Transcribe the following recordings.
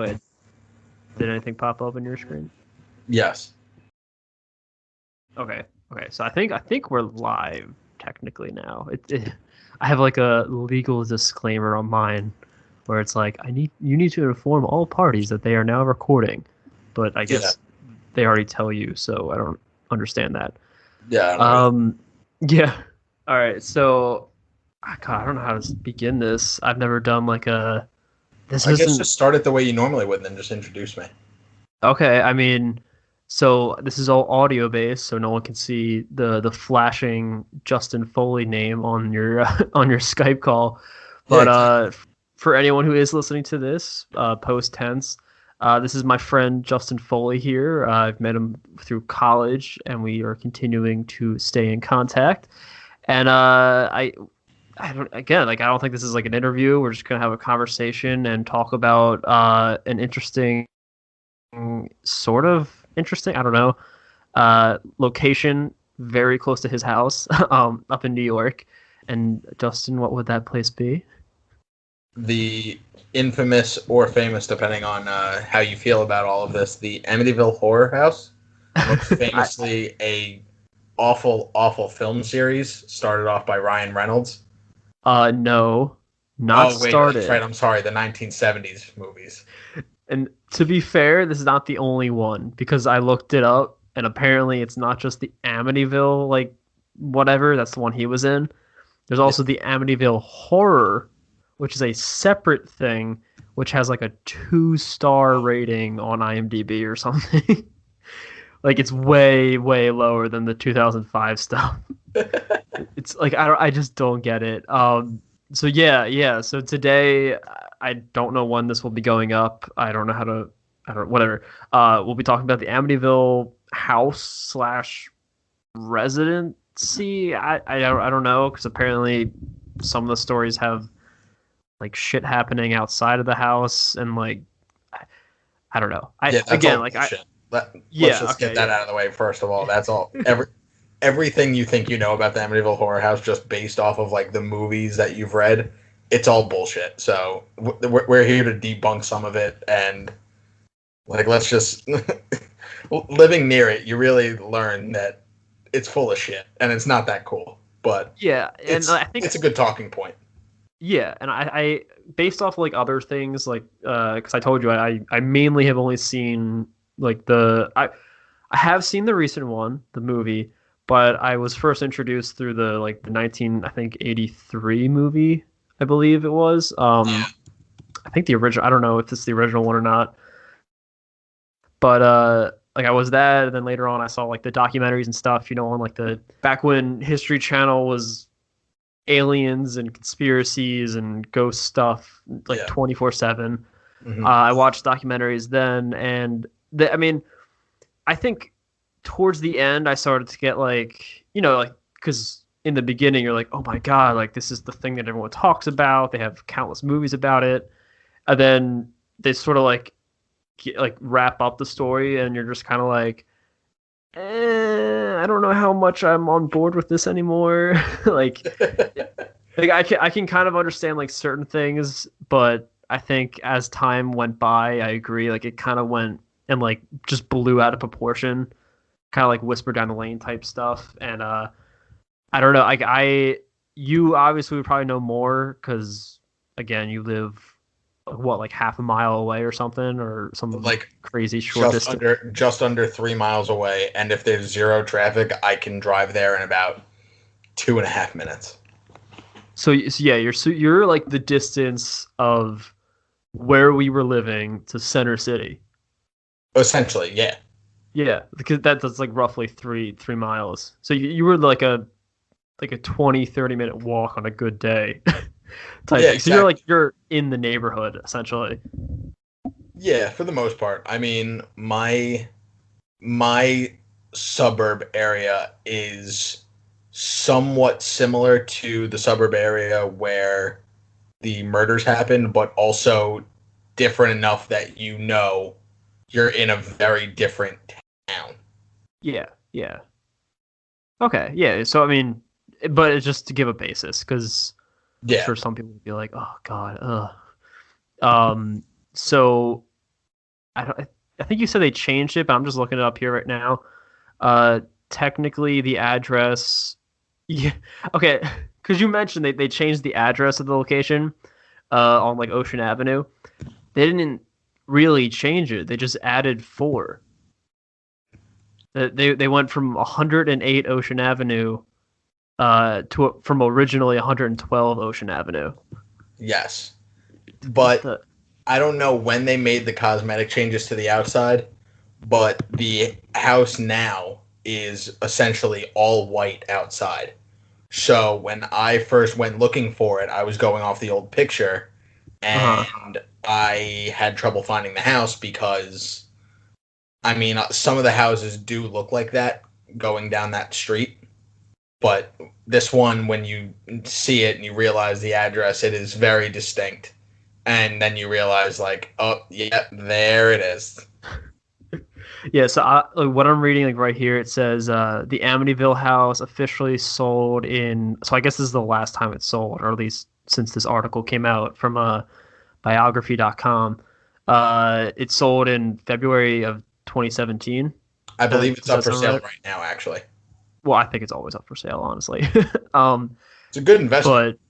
ahead. Did anything pop up on your screen? Yes. Okay. So I think we're live technically now. I have like a legal disclaimer on mine where it's like you need to inform all parties that they are now recording, but I guess they already tell you, so I don't understand that. Yeah. Yeah. All right. So, God, I don't know how to begin this. I've never done like a. I guess just start it the way you normally would, and then just introduce me. Okay, I mean, so this is all audio based, so no one can see the flashing Justin Foley name on your on your Skype call. But for anyone who is listening to this post tense, this is my friend Justin Foley here. I've met him through college, and we are continuing to stay in contact. And I don't think this is like an interview. We're just gonna have a conversation and talk about an interesting. Sort of interesting, I don't know, location very close to his house, up in New York. And Justin, what would that place be? The infamous or famous, depending on how you feel about all of this, the Amityville Horror House. Most famously a awful film series started off by Ryan Reynolds. No, not started. That's right, I'm sorry, the 1970s movies. And to be fair, this is not the only one, because I looked it up, and apparently it's not just the Amityville, like, whatever, that's the one he was in. There's also the Amityville Horror, which is a separate thing, which has like a 2-star rating on IMDb or something. Like, it's way, way lower than the 2005 stuff. It's like, I just don't get it. So yeah. So today, I don't know when this will be going up. I don't know whatever. We'll be talking about the Amityville House / residency. I don't know, because apparently some of the stories have like shit happening outside of the house, and like I don't know. Let's just get that out of the way first of all. That's all. Everything you think you know about the Amityville Horror House just based off of like the movies that you've read, it's all bullshit. So we're here to debunk some of it, and like let's just living near it, you really learn that it's full of shit and it's not that cool. But yeah, and I think it's a good talking point. Yeah, and I based off like other things, like because I told you I mainly have only seen like I have seen the recent one, the movie. But I was first introduced through the 1983 movie, I believe it was. I think the original. I don't know if it's the original one or not. But I was that, and then later on I saw like the documentaries and stuff. On like the back when History Channel was aliens and conspiracies and ghost stuff 24/7. Mm-hmm. I watched documentaries then, and I think. Towards the end, I started to get because in the beginning you're like, oh my god, like this is the thing that everyone talks about. They have countless movies about it, and then they sort of wrap up the story, and you're just kind of like, I don't know how much I'm on board with this anymore. like I can kind of understand like certain things, but I think as time went by, I agree, like it kind of went and like just blew out of proportion. Kind of like Whisper Down the Lane type stuff, and I don't know. You obviously would probably know more because again, you live like half a mile away or something, or some like crazy short distance. Just under 3 miles away, and if there's zero traffic, I can drive there in about 2.5 minutes. So yeah, you're like the distance of where we were living to Center City. Essentially, yeah. Yeah, because that's like roughly three miles. So you were like a 20-30 minute walk on a good day. Type thing. So you're in the neighborhood essentially. Yeah, for the most part. I mean, my suburb area is somewhat similar to the suburb area where the murders happened, but also different enough that you're in a very different town. Yeah. Okay, yeah. So I mean, but it's just to give a basis, because I'm sure some people would be like, "Oh God, ugh." So I think you said they changed it, but I'm just looking it up here right now. Technically, the address. Yeah. Okay. Because you mentioned they changed the address of the location on like Ocean Avenue. They didn't really change it. They just added 4. They went from 108 Ocean Avenue from originally 112 Ocean Avenue. Yes. But I don't know when they made the cosmetic changes to the outside, but the house now is essentially all white outside. So when I first went looking for it, I was going off the old picture, and I had trouble finding the house because, I mean, some of the houses do look like that going down that street. But this one, when you see it and you realize the address, it is very distinct. And then you realize, like, oh, yeah, there it is. Yeah, so what I'm reading like right here, it says the Amityville House officially sold in. So I guess this is the last time it's sold, or at least since this article came out from biography.com. It sold in February of 2017. I believe it's up for sale right now, actually. Well, I think it's always up for sale, honestly. It's a good investment.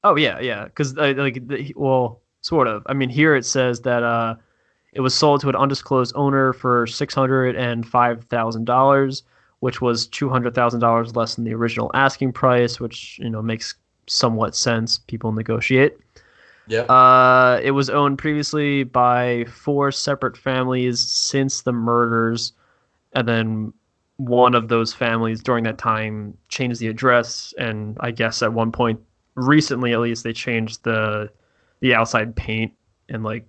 But yeah, because sort of. I mean, here it says that it was sold to an undisclosed owner for $605,000, which was $200,000 less than the original asking price, which makes somewhat sense. People negotiate. Yeah. It was owned previously by 4 separate families since the murders, and then one of those families during that time changed the address, and I guess at one point recently, at least, they changed the outside paint and like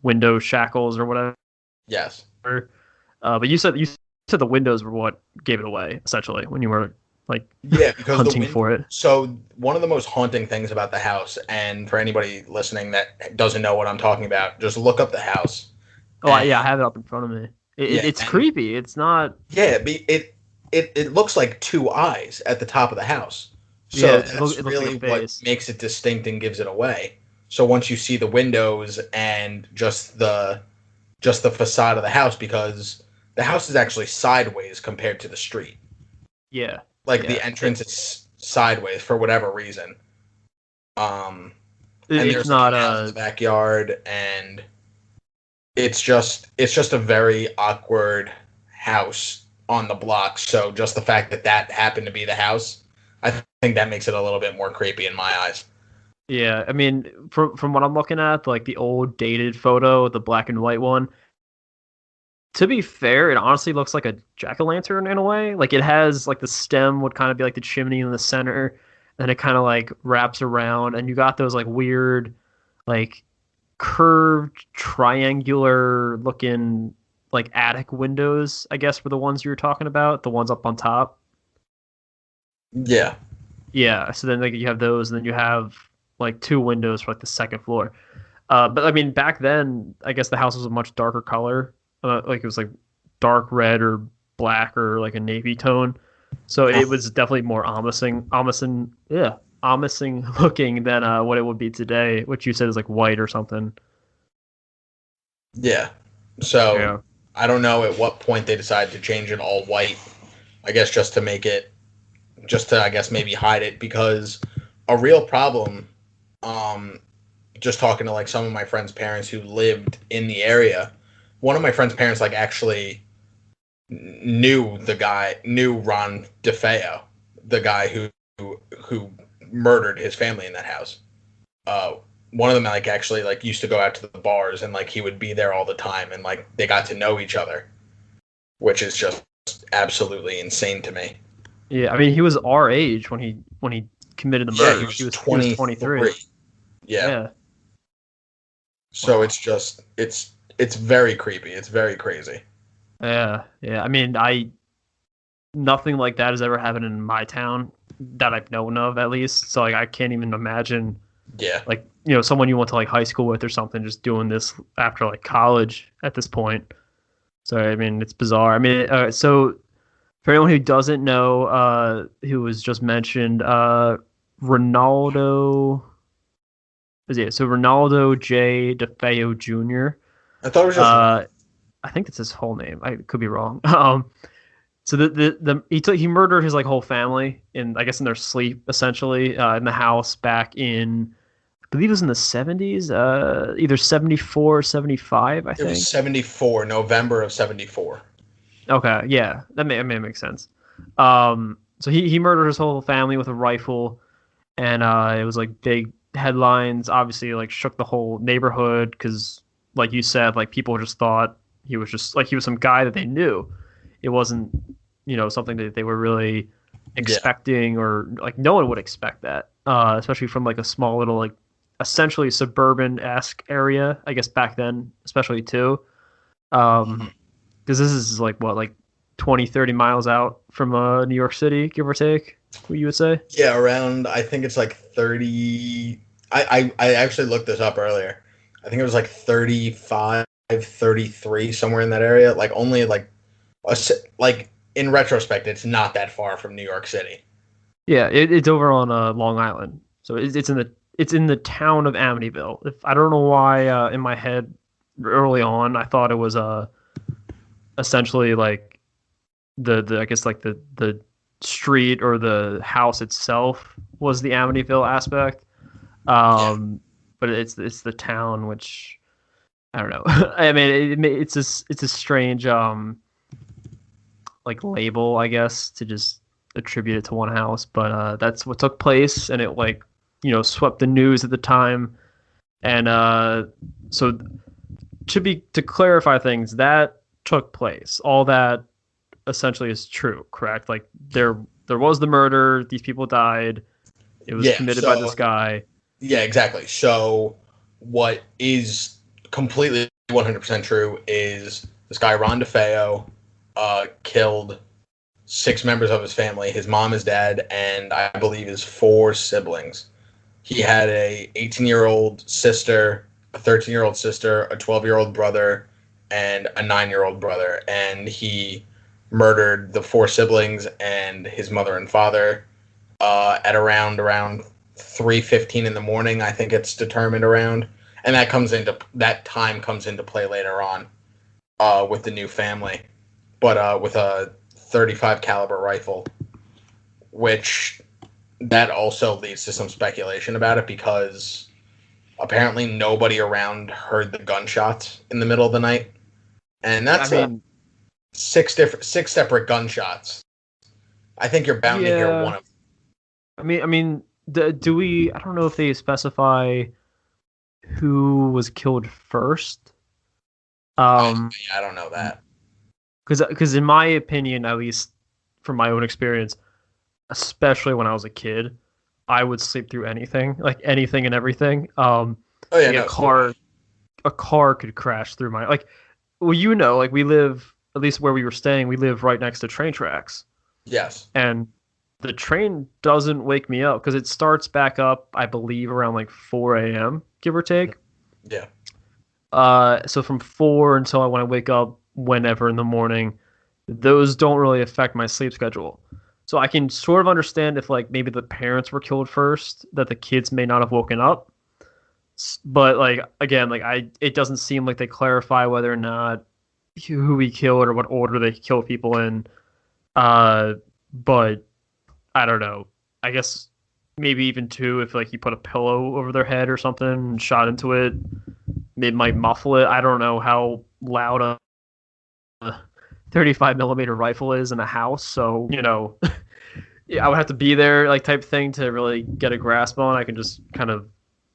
window shackles or whatever. Yes. But you said the windows were what gave it away, essentially, when you were because hunting for it. So one of the most haunting things about the house, and for anybody listening that doesn't know what I'm talking about, just look up the house. I have it up in front of me. It's creepy. It's not. Yeah, it looks like 2 eyes at the top of the house. So that's really what makes it distinct and gives it away. So once you see the windows and just the facade of the house, because the house is actually sideways compared to the street. Yeah. The entrance is sideways for whatever reason. And there's not the backyard, and it's just a very awkward house on the block. So just the fact that happened to be the house, I think that makes it a little bit more creepy in my eyes. Yeah, I mean, from what I'm looking at, like the old dated photo, the black and white one, to be fair, it honestly looks like a jack-o'-lantern in a way. Like it has like the stem would kind of be like the chimney in the center, and it kind of like wraps around, and you got those like weird, like curved triangular looking like attic windows, I guess were the ones you were talking about, the ones up on top. Yeah. Yeah, so then like you have those, and then you have like 2 windows for like the second floor. But I mean, back then, I guess the house was a much darker color. Like it was like dark red or black or like a navy tone. So it was definitely more ominous looking than what it would be today, which you said is like white or something. Yeah. So yeah. I don't know at what point they decided to change it all white. I guess just to maybe hide it, because a real problem, just talking to like some of my friends' parents who lived in the area, one of my friend's parents like actually knew Ron DeFeo, the guy who murdered his family in that house. One of them like actually like used to go out to the bars, and like he would be there all the time, and like they got to know each other, which is just absolutely insane to me. Yeah, I mean, he was our age when he committed the murder. He was 23. Yeah. So it's just it's very creepy. It's very crazy. Yeah. I mean, nothing like that has ever happened in my town that I've known of, at least. So like, I can't even imagine. Yeah. Like, someone you went to like high school with or something, just doing this after like college at this point. So I mean, it's bizarre. I mean, so for anyone who doesn't know, who was just mentioned, Ronaldo. So Ronaldo J. DeFeo Jr. I thought it was just. I think that's his whole name. I could be wrong. So he murdered his like whole family in their sleep essentially in the house back in I believe it was in the 70s, either 74 or 75. I think it was 74, November of 74. Okay, yeah, that may make sense. So he murdered his whole family with a rifle, and it was like big headlines. Obviously, like shook the whole neighborhood because, like you said, like people just thought he was some guy that they knew. It wasn't, something that they were really expecting, or like no one would expect that, especially from like a small little like essentially suburban-esque area, I guess back then, especially too. Because this is like what, like 20, 30 miles out from New York City, give or take, what you would say? Yeah, around, I think it's like 30. I actually looked this up earlier. I think it was like 35, 33, somewhere in that area. Like only like in retrospect, it's not that far from New York City. Yeah, it's over on Long Island, so it's in the town of Amityville. If I don't know why in my head early on I thought it was essentially like the I guess like the street or the house itself was the Amityville aspect. But it's the town, which I don't know. I mean, it's a strange like label, I guess, to just attribute it to one house. But that's what took place, and it like swept the news at the time. And so to clarify things, that took place. All that essentially is true, correct? Like there was the murder. These people died. It was committed by this guy. Yeah, exactly. So what is completely 100% true is this guy, Ron DeFeo, killed 6 members of his family, his mom, his dad, and I believe his 4 siblings. He had a 18-year-old sister, a 13-year-old sister, a 12-year-old brother, and a 9-year-old brother. And he murdered the 4 siblings and his mother and father at around 3:15 in the morning, I think it's determined around. And that time comes into play later on with the new family. But with a 35 caliber rifle, which that also leads to some speculation about it, because apparently nobody around heard the gunshots in the middle of the night. And that's 6 separate gunshots. I think you're bound to hear one of them. I mean, do we? I don't know if they specify who was killed first. I don't know that. Because in my opinion, at least from my own experience, especially when I was a kid, I would sleep through anything, like anything and everything. A car could crash through my like we live, at least where we were staying, we live right next to train tracks. Yes. And the train doesn't wake me up because it starts back up, I believe, around like 4 a.m., give or take. Yeah. So from 4 until when I wake up, whenever in the morning, those don't really affect my sleep schedule. So I can sort of understand if like maybe the parents were killed first, that the kids may not have woken up. But like again, like it doesn't seem like they clarify whether or not who we killed or what order they killed people in. But I don't know. I guess maybe even too, if like you put a pillow over their head or something and shot into it, it might muffle it. I don't know how loud a 35 millimeter rifle is in a house, so yeah, I would have to be there, like type thing, to really get a grasp on. I can just kind of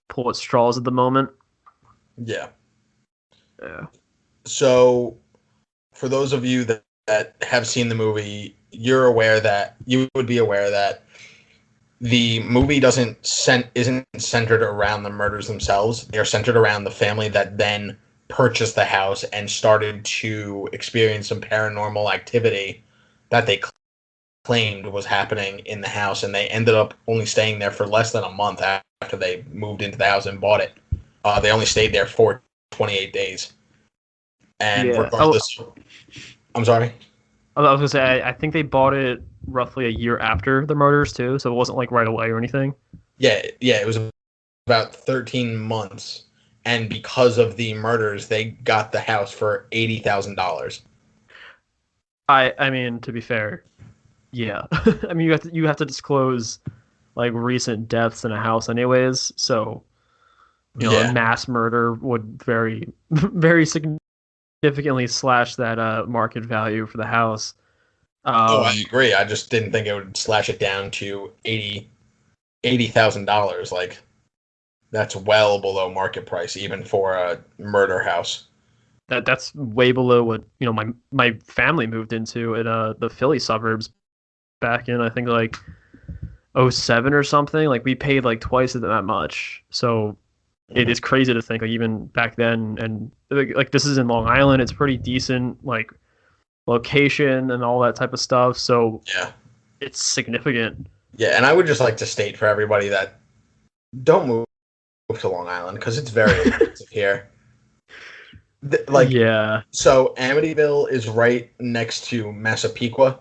pull at straws at the moment. Yeah. So for those of you that have seen the movie, you would be aware that the movie isn't centered around the murders themselves. They are centered around the family that then purchased the house and started to experience some paranormal activity that they claimed was happening in the house, and they ended up only staying there for less than a month after they moved into the house and bought it. They only stayed there for 28 days. And regardless... I'm sorry? I was going to say, I think they bought it roughly a year after the murders, too, so it wasn't like right away or anything. Yeah, it was about 13 months and because of the murders, they got the house for $80,000. I mean, to be fair, yeah. I mean, you have to disclose like recent deaths in a house, anyways. So a mass murder would very significantly slash that market value for the house. I agree. I just didn't think it would slash it down to $80,000. Like, that's well below market price, even for a murder house. That's way below what my family moved into in the Philly suburbs back in, I think, like 2007 or something. Like, we paid like twice that much. So it is crazy to think, like, even back then, and like this is in Long Island. It's pretty decent, like, location and all that type of stuff. So yeah, it's significant. Yeah, and I would just like to state for everybody that don't move to Long Island because it's very expensive here. So Amityville is right next to Massapequa,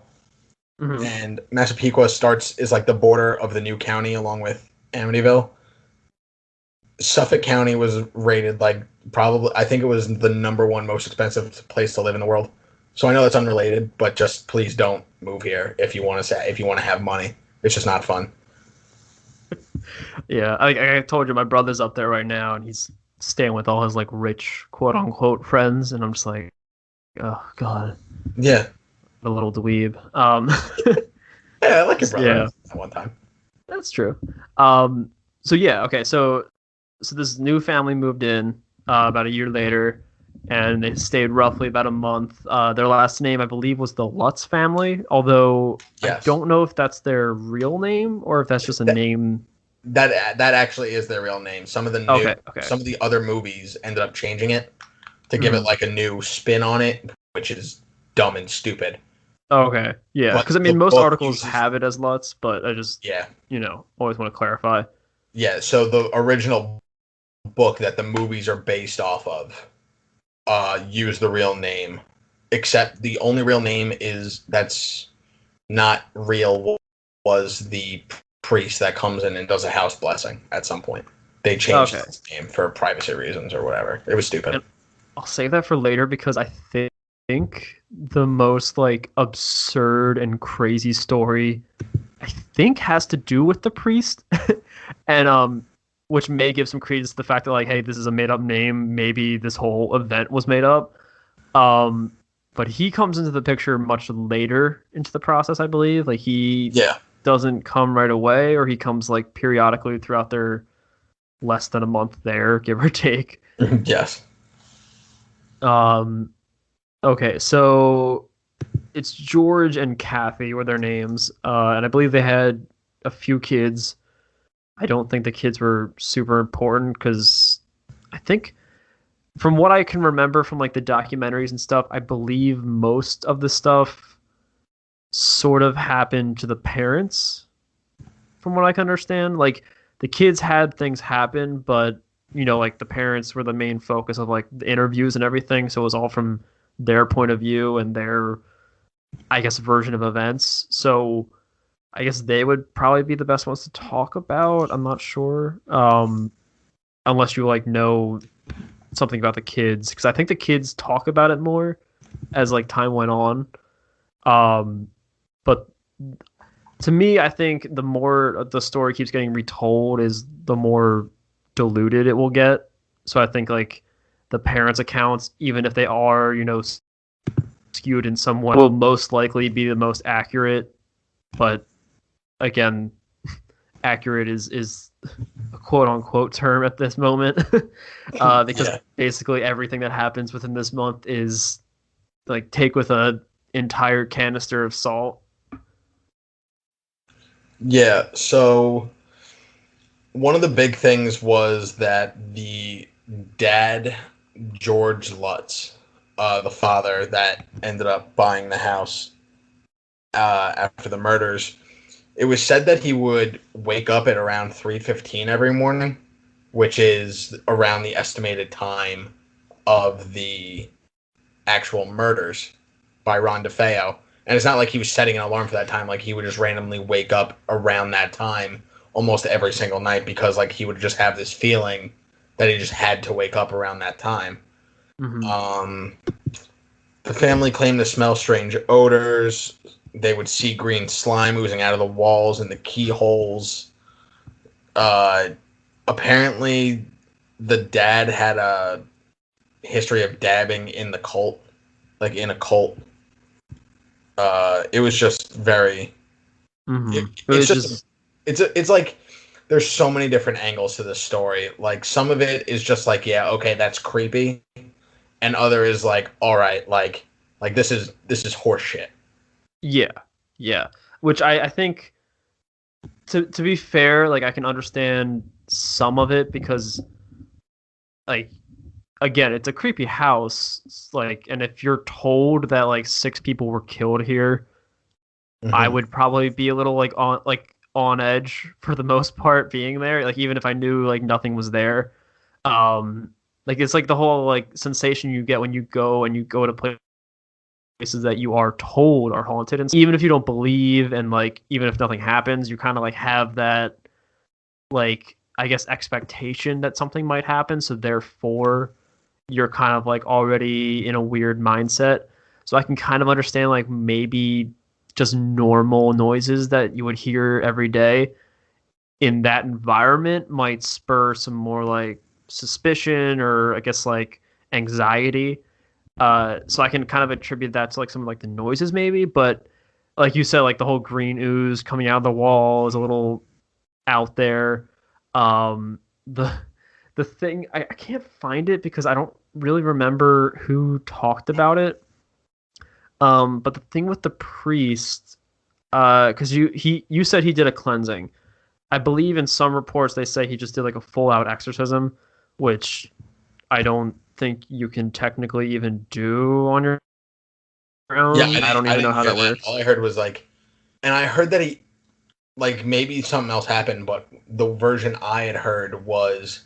and Massapequa is like the border of the new county along with Amityville. Suffolk County was rated like probably, I think it was the #1 most expensive place to live in the world. So I know that's unrelated, but just please don't move here if you want to have money. It's just not fun. Yeah, I told you my brother's up there right now, and he's staying with all his like rich quote unquote friends, and I'm just like, oh god. Yeah. A little dweeb. Yeah, I like your brother at one time. That's true. So yeah, okay, so this new family moved in about a year later, and they stayed roughly about a month. Their last name, I believe, was the Lutz family, although I don't know if that's their real name or if that's just a name. That actually is their real name. Some of the some of the other movies ended up changing it to give it like a new spin on it, which is dumb and stupid. Okay, yeah, because I mean most articles have it as Lutz, but I just always want to clarify. Yeah, so the original book that the movies are based off of use the real name, except the only real name that's not real was the priest that comes in and does a house blessing at some point. They changed his name for privacy reasons or whatever. It was stupid. And I'll save that for later because I think the most like absurd and crazy story I think has to do with the priest and which may give some credence to the fact that like, hey, this is a made up name, maybe this whole event was made up. But he comes into the picture much later into the process, I believe. Like he doesn't come right away, or he comes like periodically throughout their less than a month there, give or take. Yes. Okay, so it's George and Kathy were their names, and I believe they had a few kids. I don't think the kids were super important because I think from what I can remember from like the documentaries and stuff, I believe most of the stuff sort of happened to the parents from what I can understand. Like the kids had things happen, but like the parents were the main focus of like the interviews and everything. So it was all from their point of view and their, I guess, version of events. So I guess they would probably be the best ones to talk about. I'm not sure. Unless you like know something about the kids, because I think the kids talk about it more as like time went on. But to me, I think the more the story keeps getting retold is the more diluted it will get. So I think like the parents' accounts, even if they are, skewed in some way, will most likely be the most accurate. But again, accurate is a quote unquote term at this moment because basically everything that happens within this month is like take with a entire canister of salt. Yeah, so one of the big things was that the dad, George Lutz, the father that ended up buying the house after the murders, it was said that he would wake up at around 3:15 every morning, which is around the estimated time of the actual murders by Ron DeFeo. And it's not like he was setting an alarm for that time. Like, he would just randomly wake up around that time almost every single night because, like, he would just have this feeling that he just had to wake up around that time. Mm-hmm. The family claimed to smell strange odors. They would see green slime oozing out of the walls and the keyholes. Apparently, the dad had a history of dabbing in the cult, like in a cult. It was just very. Mm-hmm. It's like there's so many different angles to this story. Like some of it is just like, yeah, okay, that's creepy, and other is like, all right, like this is horse shit. Yeah. Which I think, to be fair, like I can understand some of it because, like, again, it's a creepy house. Like, and if you're told that like 6 people were killed here, I would probably be a little on edge for the most part being there. Like even if I knew like nothing was there, like it's like the whole like sensation you get when you go to places that you are told are haunted, and even if you don't believe and like even if nothing happens, you kind of like have that like I guess expectation that something might happen. So therefore, you're kind of like already in a weird mindset. So I can kind of understand like maybe just normal noises that you would hear every day in that environment might spur some more like suspicion or I guess like anxiety. So I can kind of attribute that to like some of like the noises maybe, but like you said, like the whole green ooze coming out of the wall is a little out there. The thing I can't find it because I don't really remember who talked about it. But the thing with the priest, because you said he did a cleansing. I believe in some reports they say he just did like a full out exorcism, which I don't think you can technically even do on your own. Yeah, I don't even know how that works. All I heard was like, and I heard that he, like maybe something else happened, but the version I had heard was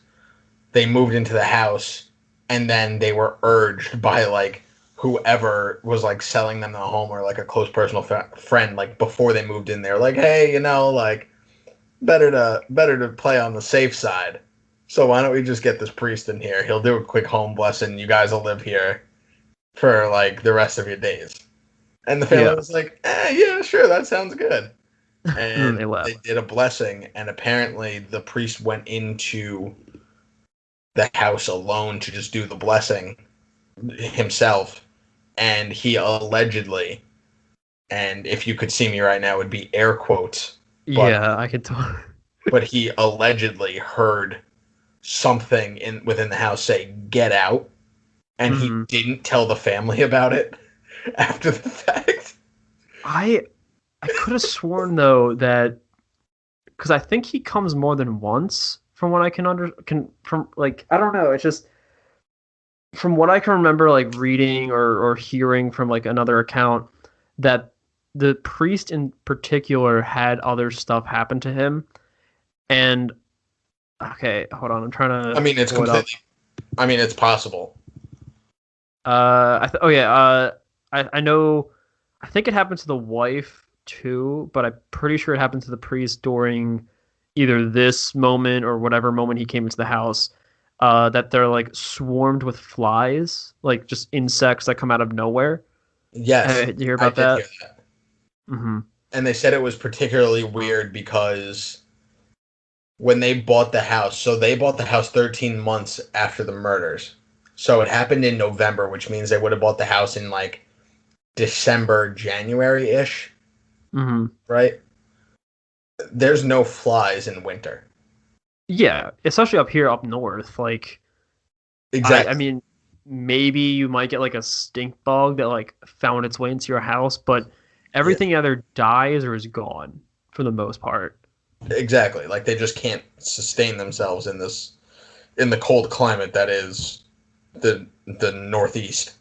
they moved into the house and then they were urged by like whoever was like selling them the home or like a close personal friend, like before they moved in there, like, hey, you know, like better to play on the safe side. So why don't we just get this priest in here? He'll do a quick home blessing. You guys will live here for like the rest of your days. And the family was like, yeah, sure, that sounds good. And they did a blessing, and apparently the priest went into the house alone to just do the blessing himself. And he allegedly, and if you could see me right now, it would be air quotes. Yeah, I could tell. But he allegedly heard something within the house say, get out. And he didn't tell the family about it after the fact. I could have sworn though that because I think he comes more than once from what I can from like I don't know, it's just from what I can remember like reading or hearing from like another account that the priest in particular had other stuff happen to him. And okay, hold on, I'm trying to I mean it's completely I mean it's possible. I know. I think it happened to the wife too, but I'm pretty sure it happened to the priest during either this moment or whatever moment he came into the house. That they're like swarmed with flies, like just insects that come out of nowhere. Yes, did you hear about that? Hear that. Mm-hmm. And they said it was particularly weird because when they bought the house, so they bought the house 13 months after the murders. So it happened in November, which means they would have bought the house in like December, January-ish. Mm-hmm. Right? There's no flies in winter. Yeah, especially up here, up north. Like, exactly. I mean, maybe you might get like a stink bug that like found its way into your house, but everything either dies or is gone for the most part. Exactly. Like they just can't sustain themselves in the cold climate that is the Northeast.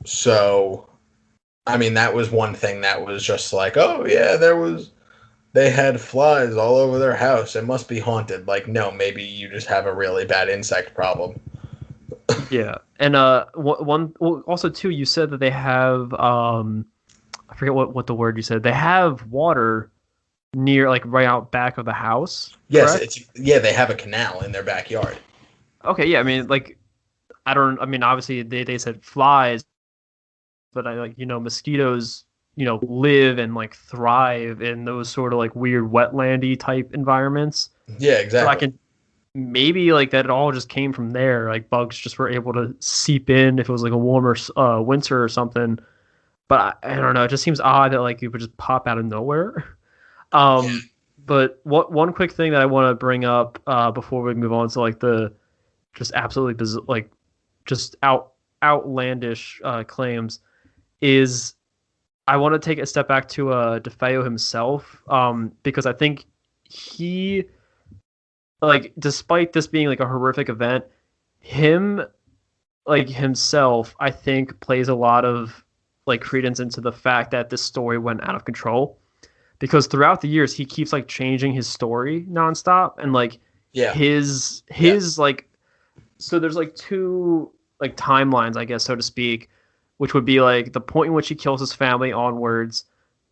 So, I mean, that was one thing that was just like, oh yeah, they had flies all over their house. It must be haunted. Like, no, maybe you just have a really bad insect problem. Yeah, and also too, you said that they have I forget what the word you said. They have water near, like, right out back of the house. Yes, correct? they have a canal in their backyard. Okay, yeah, I mean, like, I mean, obviously they said flies, but I, like, mosquitoes, live and, like, thrive in those sort of, like, weird wetlandy type environments. Yeah, So I exactly. can maybe, like, that it all just came from there. Like, bugs just were able to seep in if it was like a warmer winter or something. But I don't know. It just seems odd that, like, you would just pop out of nowhere. Yeah. But one quick thing that I want to bring up before we move on to, like, the just absolutely like just outlandish claims is I want to take a step back to DeFeo himself, because I think he, like, despite this being like a horrific event, him, like, himself, I think plays a lot of, like, credence into the fact that this story went out of control, because throughout the years he keeps, like, changing his story nonstop, and, like, Yeah. his like, so there's, like, two, like, timelines, I guess, so to speak, which would be, like, the point in which he kills his family onwards,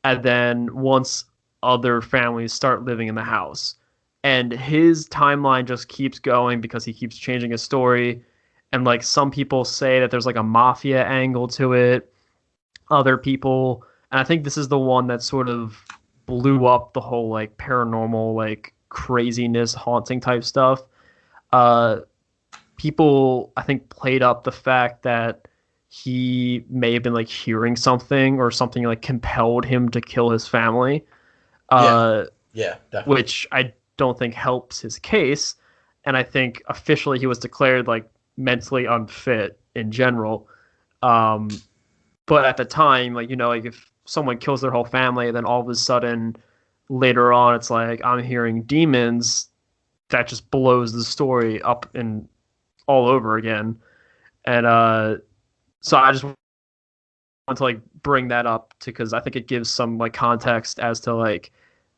and then once other families start living in the house. And his timeline just keeps going because he keeps changing his story. And, like, some people say that there's, like, a mafia angle to it. Other people, and I think this is the one that sort of blew up the whole, like, paranormal, like, craziness, haunting type stuff. Uh, People, I think, played up the fact that he may have been, like, hearing something, or something, like, compelled him to kill his family. Yeah. Uh, Yeah, definitely. which I don't think helps his case. And I think officially he was declared, like, mentally unfit in general. Um, but at the time, like, like, if someone kills their whole family, then all of a sudden later on it's like, I'm hearing demons, that just blows the story up and all over again. And so I just want to, like, bring that up because I think it gives some, like, context as to, like,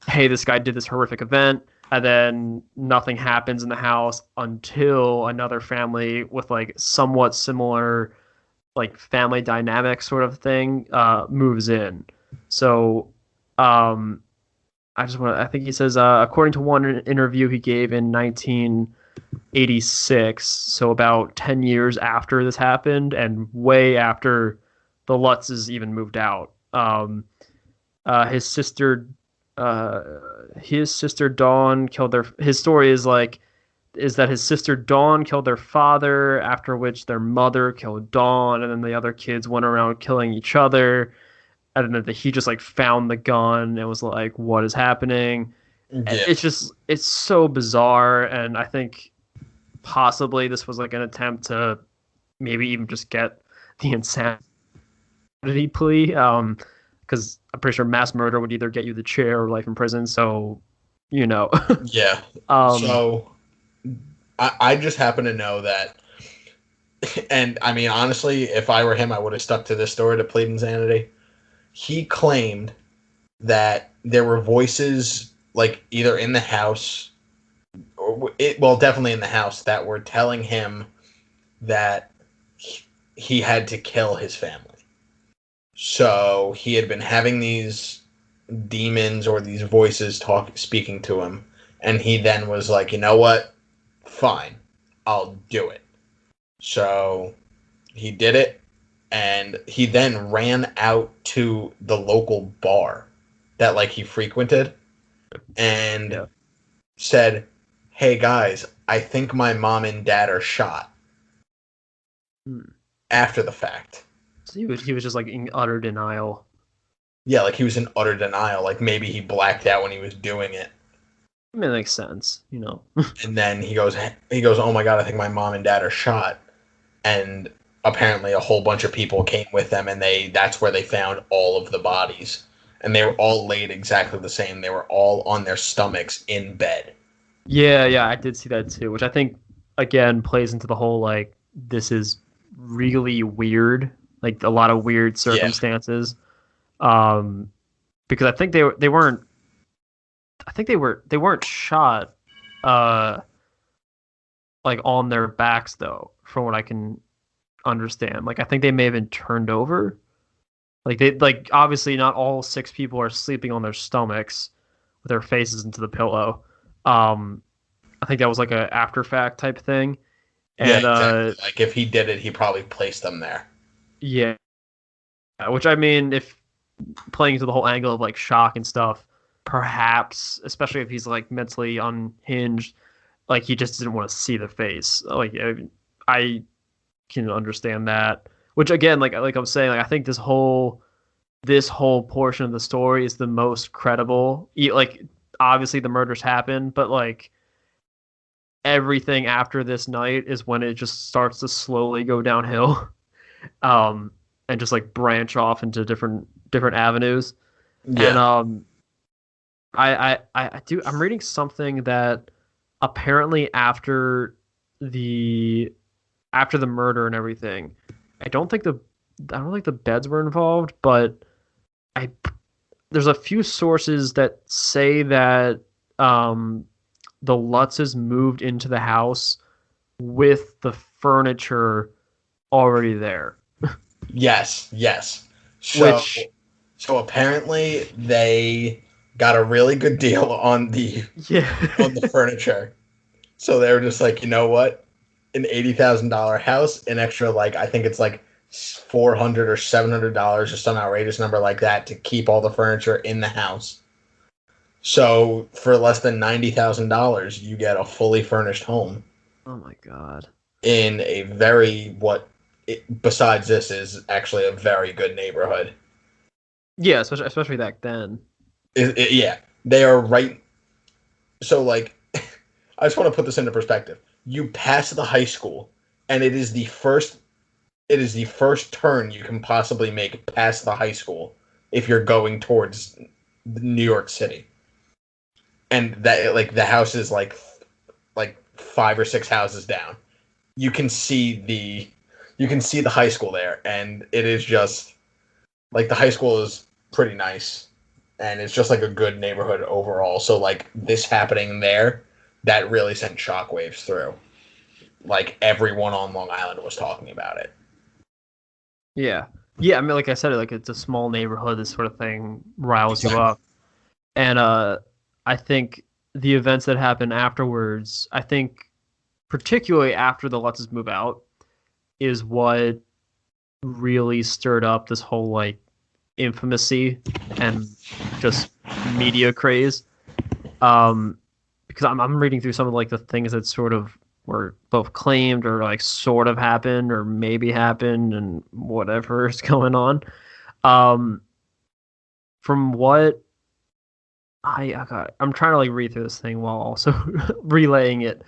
hey, this guy did this horrific event, and then nothing happens in the house until another family with, like, somewhat similar, like, family dynamic sort of thing moves in. So I think he says, according to one interview he gave in 1986, so about 10 years after this happened and way after the Lutzes even moved out. His sister Dawn killed their. His story is that his sister Dawn killed their father, after which their mother killed Dawn, and then the other kids went around killing each other. And then he just, like, found the gun and was like, "What is happening?" Yeah. It's so bizarre, and I think possibly this was, like, an attempt to maybe even just get the insanity plea, because I'm pretty sure mass murder would either get you the chair or life in prison. So, Yeah. So I just happen to know that, and I mean, honestly, if I were him, I would have stuck to this story to plead insanity. He claimed that there were voices, like, either in the house, well, definitely in the house, that were telling him that he had to kill his family. So he had been having these demons or these voices speaking to him, and he then was like, you know what? Fine, I'll do it. So he did it, and he then ran out to the local bar that, like, he frequented and said, "Hey guys, I think my mom and dad are shot." After the fact. So he was just, like, in utter denial. Yeah, like, he was in utter denial. Like, maybe he blacked out when he was doing it. I mean, it makes sense, And then he goes, "Oh my god, I think my mom and dad are shot." And apparently a whole bunch of people came with them, and that's where they found all of the bodies. And they were all laid exactly the same. They were all on their stomachs in bed. Yeah, I did see that too, which I think, again, plays into the whole, like, this is really weird, like, a lot of weird circumstances. Yeah. Because I think they weren't shot like, on their backs, though, from what I can understand. Like, I think they may have been turned over. Like, obviously not all 6 people are sleeping on their stomachs. their faces into the pillow. I think that was like a after fact type thing. And, yeah, exactly. Like if he did it, he probably placed them there. Yeah, which I mean, if playing to the whole angle of like shock and stuff, perhaps, especially if he's like mentally unhinged, like he just didn't want to see the face. Like I can understand that. Which again, like I'm saying, like I think this whole portion of the story is the most credible. Like obviously the murders happen, but like everything after this night is when it just starts to slowly go downhill. And just like branch off into different avenues. Yeah. And I'm reading something that apparently after the murder and everything, I don't think the beds were involved, but there's a few sources that say that the Lutzes moved into the house with the furniture already there. Yes. So apparently they got a really good deal on the furniture. So they were just like, you know what? An $80,000 house, an extra like I think it's like $400 or $700 or some outrageous number like that to keep all the furniture in the house. So for less than $90,000, you get a fully furnished home. Oh my god! In a very besides this is actually a very good neighborhood. Yeah, especially back then. Yeah, they are right. So like, I just want to put this into perspective. You pass the high school, and it is the first turn you can possibly make past the high school if you're going towards New York City. And that like the house is like 5 or 6 houses down. You can see the high school there, and it is just like the high school is pretty nice, and it's just like a good neighborhood overall. So like this happening there, that really sent shockwaves through. Like everyone on Long Island was talking about it. Yeah. I mean, like I said, like it's a small neighborhood. This sort of thing riles you up, and I think the events that happen afterwards, I think particularly after the Lutzes move out, is what really stirred up this whole like infamousy and just media craze. Because I'm reading through some of like the things that sort of were both claimed or like sort of happened or maybe happened and whatever is going on. From what I'm trying to like read through this thing while also relaying it.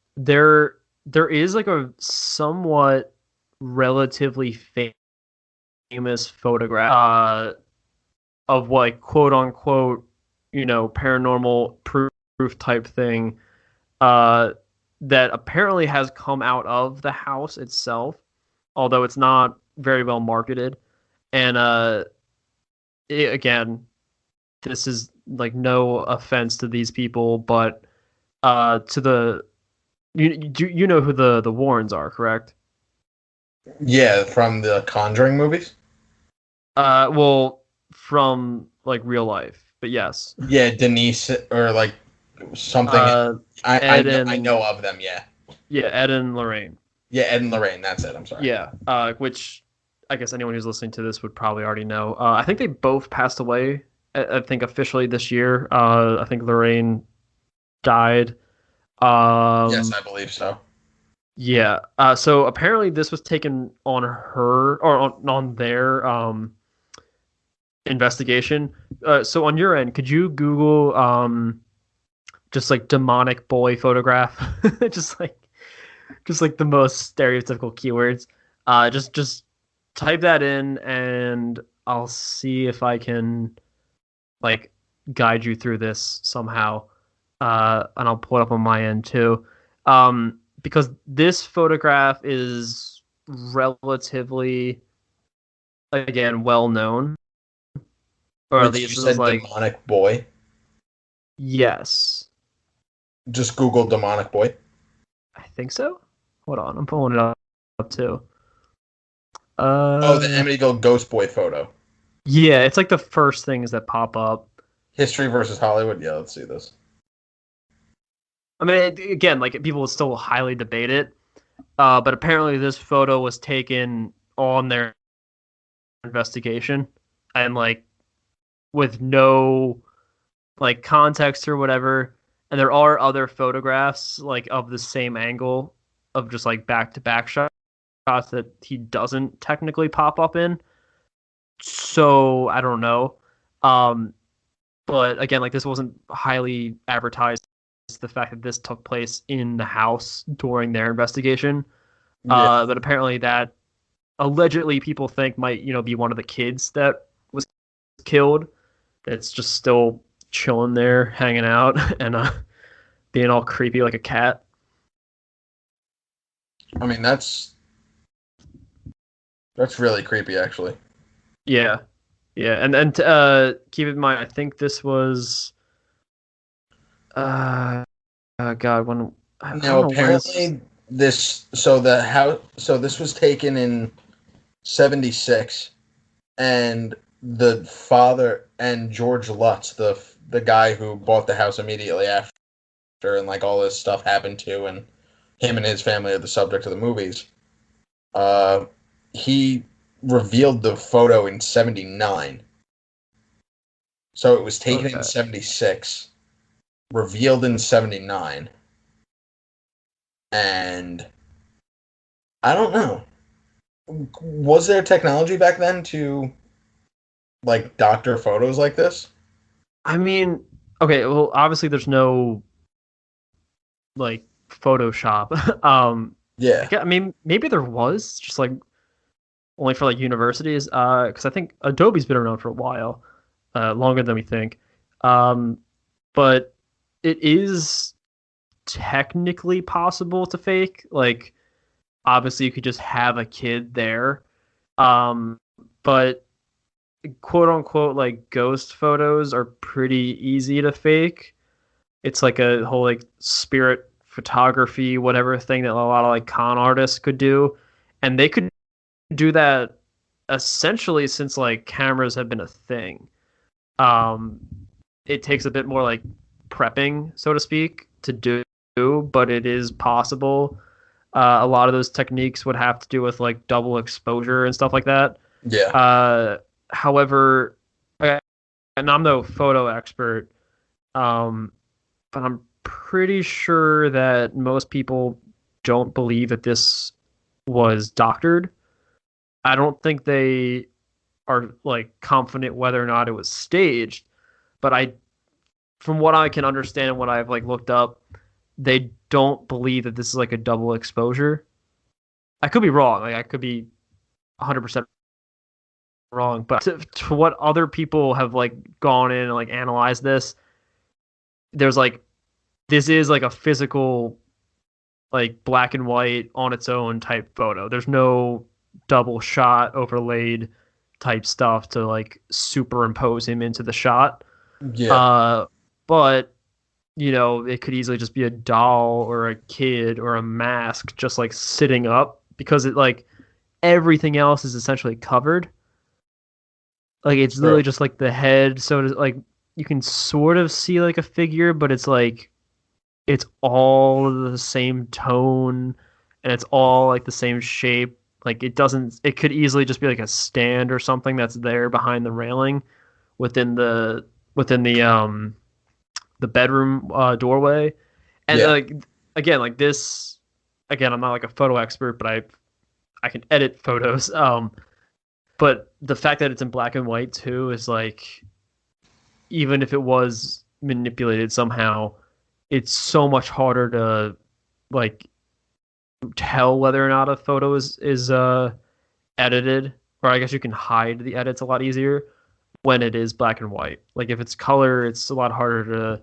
There is like a somewhat relatively famous photograph of like quote unquote, paranormal proof type thing that apparently has come out of the house itself, although it's not very well marketed. And again, this is like no offense to these people, but to the you know who the Warrens are, correct? Yeah, from the Conjuring movies. Well, from like real life, but yes. Yeah, Denise or like something. I know of them. Yeah. Yeah, Ed and Lorraine. Yeah, Ed and Lorraine. That's it. I'm sorry. Yeah. Which I guess anyone who's listening to this would probably already know. I think they both passed away. I think officially this year. I think Lorraine died. Yes, I believe so. Yeah. So apparently this was taken on her or on their investigation. So on your end, could you Google just like demonic boy photograph? just like the most stereotypical keywords. Just type that in and I'll see if I can like guide you through this somehow. And I'll pull it up on my end too. Because this photograph is relatively, again, well known. Or at least you said like demonic boy. Yes. Just Google demonic boy. I think so. Hold on, I'm pulling it up too. The Amityville ghost boy photo. Yeah, it's like the first things that pop up. History versus Hollywood. Yeah, let's see this. I mean, again, like people would still highly debate it, but apparently this photo was taken on their investigation, and like with no like context or whatever. And there are other photographs like of the same angle of just like back to back shots that he doesn't technically pop up in. So I don't know. But again, like this wasn't highly advertised. The fact that this took place in the house during their investigation. Yeah. But apparently that allegedly people think might, be one of the kids that was killed. That's just still chilling there, hanging out, and being all creepy like a cat. I mean, that's really creepy, actually. Yeah, and keep in mind, I think this was, God, when now apparently this was taken in 1976, and the father and George Lutz, the guy who bought the house immediately after, and like all this stuff happened to, and him and his family are the subject of the movies. He revealed the photo in 1979. So it was taken in 1976, revealed in 1979, and I don't know. Was there technology back then to like doctor photos like this? I mean, okay, well, obviously there's no like Photoshop. Yeah. I mean, maybe there was, just like only for like universities. Because I think Adobe's been around for a while, longer than we think. But it is technically possible to fake. Like, obviously, you could just have a kid there. But quote unquote like ghost photos are pretty easy to fake. It's like a whole like spirit photography, whatever thing that a lot of like con artists could do. And they could do that essentially since like cameras have been a thing. It takes a bit more like prepping, so to speak, to do, but it is possible. A lot of those techniques would have to do with like double exposure and stuff like that. Yeah. However, and I'm no photo expert, but I'm pretty sure that most people don't believe that this was doctored. I don't think they are like confident whether or not it was staged, but from what I can understand, what I've like looked up, they don't believe that this is like a double exposure. I could be wrong. Like I could be 100% wrong, but to what other people have like gone in and like analyzed this, there's like this is like a physical like black and white on its own type photo. There's no double shot overlaid type stuff to like superimpose him into the shot. Yeah. But it could easily just be a doll or a kid or a mask just like sitting up, because it like everything else is essentially covered. Like it's literally just like the head, so it's like you can sort of see like a figure, but it's like it's all the same tone and it's all like the same shape. Like it could easily just be like a stand or something that's there behind the railing within the bedroom doorway. And like again, like this again, I'm not like a photo expert, but I can edit photos. But the fact that it's in black and white too is like, even if it was manipulated somehow, it's so much harder to like tell whether or not a photo is edited, or I guess you can hide the edits a lot easier when it is black and white. Like if it's color, it's a lot harder to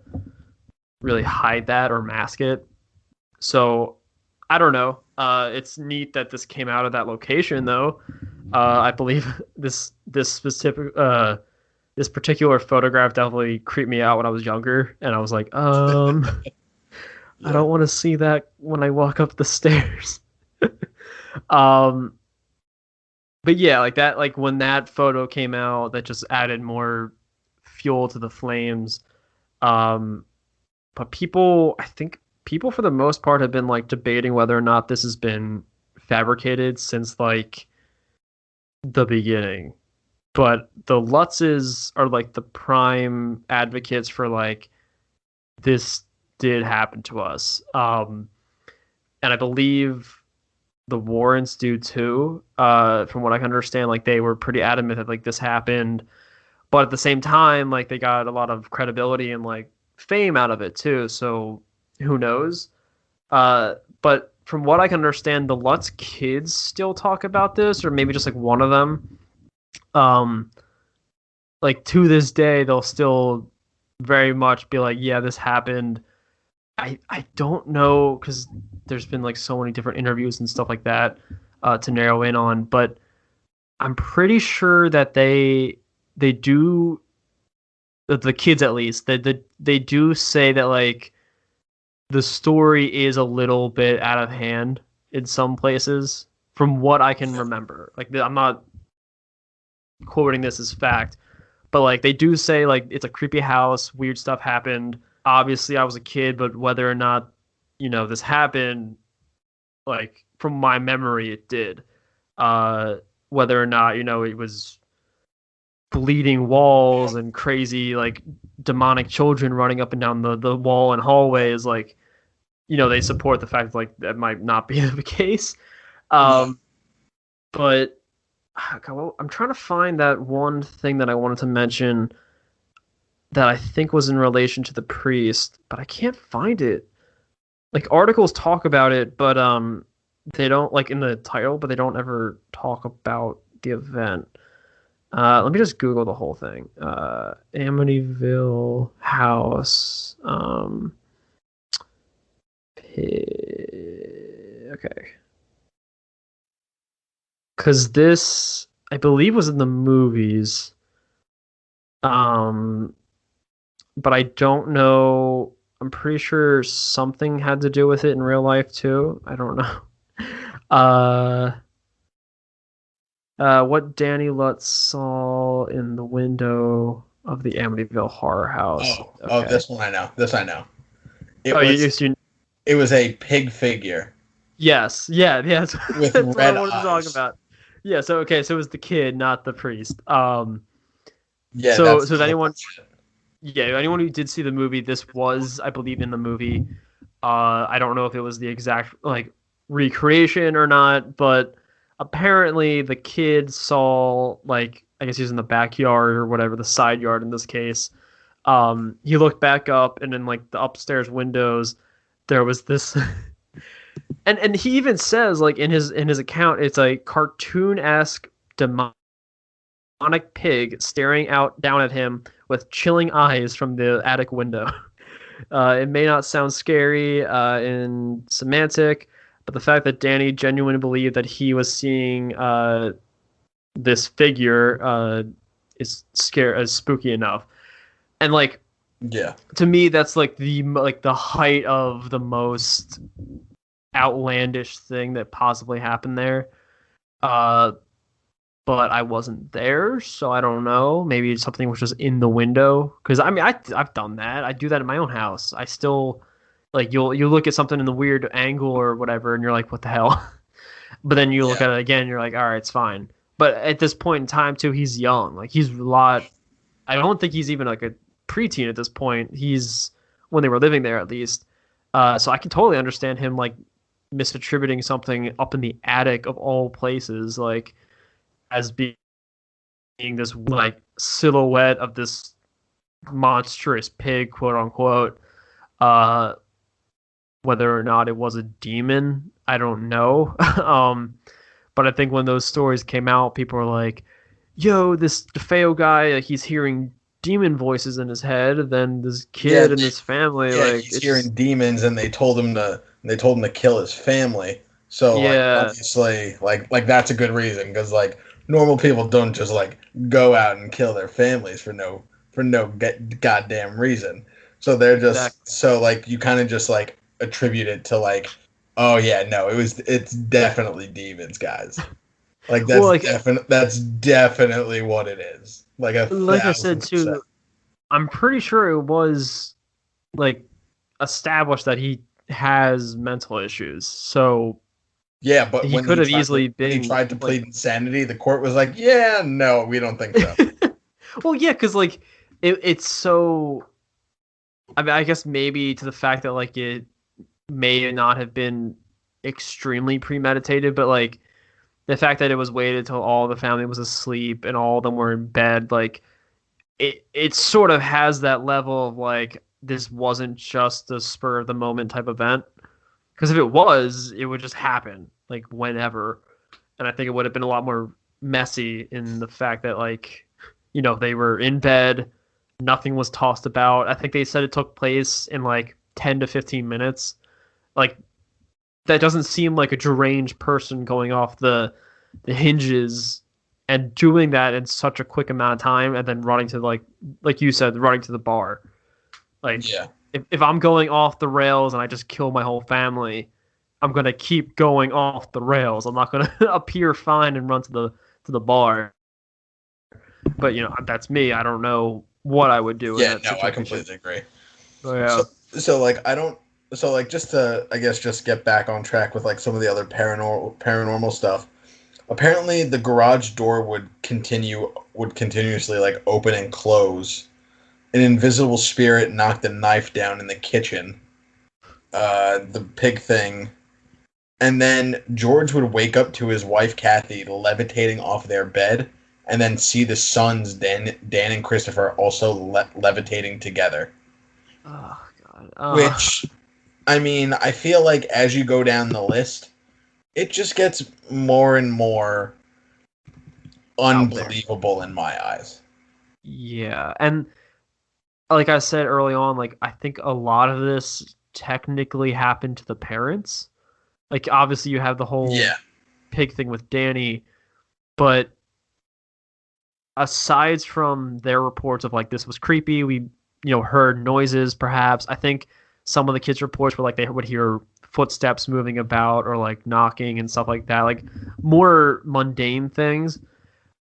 really hide that or mask it. So I don't know. It's neat that this came out of that location though. I believe this specific this particular photograph definitely creeped me out when I was younger, and I was like, I don't want to see that when I walk up the stairs. But yeah, like that, like when that photo came out, that just added more fuel to the flames. But I think people for the most part have been like debating whether or not this has been fabricated since like the beginning. But the Lutzes are like the prime advocates for like this did happen to us. And I believe the Warrens do too. From what I can understand, like they were pretty adamant that like this happened, but at the same time, like they got a lot of credibility and like fame out of it too. So who knows? But from what I can understand, the Lutz kids still talk about this, or maybe just like one of them. Like to this day, they'll still very much be like, yeah, this happened. I don't know, because there's been like so many different interviews and stuff like that to narrow in on, but I'm pretty sure that they do, the kids at least, they do say that like the story is a little bit out of hand in some places, from what I can remember. Like I'm not quoting this as fact, but like they do say like it's a creepy house, weird stuff happened. Obviously I was a kid, but whether or not, you know, this happened, like from my memory it did. Whether or not, you know, it was bleeding walls and crazy like demonic children running up and down the wall and hallways, like, you know, they support the fact like that might not be the case. But I'm trying to find that one thing that I wanted to mention that I think was in relation to the priest, but I can't find it. Like articles talk about it, but they don't, like in the title, but they don't ever talk about the event. Let me just Google the whole thing. Amityville House. Okay. Because this, I believe, was in the movies. But I don't know. I'm pretty sure something had to do with it in real life too. I don't know. What Danny Lutz saw in the window of the Amityville Horror House. This one I know. It was a pig figure. Yes, that's with that's red what I wanted to talk about. Yeah, so it was the kid, not the priest. So anyone who did see the movie, this was, I believe, in the movie. I don't know if it was the exact like recreation or not, but apparently the kid saw, like, I guess he was in the backyard or whatever, the side yard in this case. He looked back up, and in like the upstairs windows, there was this. And he even says, like, in his account, it's a cartoon-esque demonic pig staring down at him with chilling eyes from the attic window. It may not sound scary in semantic, but the fact that Danny genuinely believed that he was seeing this figure is spooky enough. And like, yeah, to me, that's like the height of the most outlandish thing that possibly happened there. But I wasn't there, so I don't know. Maybe it's something which was in the window, because I mean, I've done that. I do that in my own house. I still, like, you look at something in the weird angle or whatever, and you're like, what the hell? But then you look at it again, and you're like, all right, it's fine. But at this point in time too, he's young. Like, he's a lot. I don't think he's even like a preteen at this point. He's, when they were living there at least. So I can totally understand him like misattributing something up in the attic of all places, like, as being this like silhouette of this monstrous pig, quote unquote. Whether or not it was a demon, I don't know. But I think when those stories came out, people were like, yo, this DeFeo guy, like, he's hearing demon voices in his head, and then this kid and his family, like, he's hearing demons, and they told him to kill his family. So like, obviously, like that's a good reason, because like normal people don't just like go out and kill their families for no goddamn reason. So they're just so like you kind of just like attribute it to like, oh yeah, no, it's definitely demons, guys. Like that's that's definitely what it is. Like I said too, I'm pretty sure it was like established that he has mental issues. So yeah, but he when could he have tried easily to been plead insanity, the court was like, "Yeah, no, we don't think so." well, yeah, because like it's so. I mean, I guess maybe to the fact that like it may not have been extremely premeditated, but like the fact that it was waited till all the family was asleep and all of them were in bed, like it sort of has that level of like this wasn't just a spur of the moment type event. Because if it was, it would just happen like whenever, and I think it would have been a lot more messy in the fact that like they were in bed, nothing was tossed about. I think they said it took place in like 10 to 15 minutes. Like that doesn't seem like a deranged person going off the hinges and doing that in such a quick amount of time and then running to like you said, running to the bar. Like Yeah. if I'm going off the rails and I just kill my whole family, I'm gonna keep going off the rails. I'm not gonna appear fine and run to the bar. But that's me. I don't know what I would do in Yeah, that no, situation. I completely agree. Oh, yeah. So like I don't so like just to I guess just get back on track with like some of the other paranormal stuff. Apparently the garage door would continuously like open and close. An invisible spirit knocked a knife down in the kitchen. The pig thing. And then George would wake up to his wife Kathy levitating off their bed, and then see the sons Dan and Christopher also levitating together. Oh God. Which, I mean, I feel like as you go down the list, it just gets more and more unbelievable in my eyes. Yeah, and like I said early on, like I think a lot of this technically happened to the parents. Like obviously you have the whole pig thing with Danny, but aside from their reports of like this was creepy, we heard noises perhaps. I think some of the kids' reports were like they would hear footsteps moving about or like knocking and stuff like that, like more mundane things.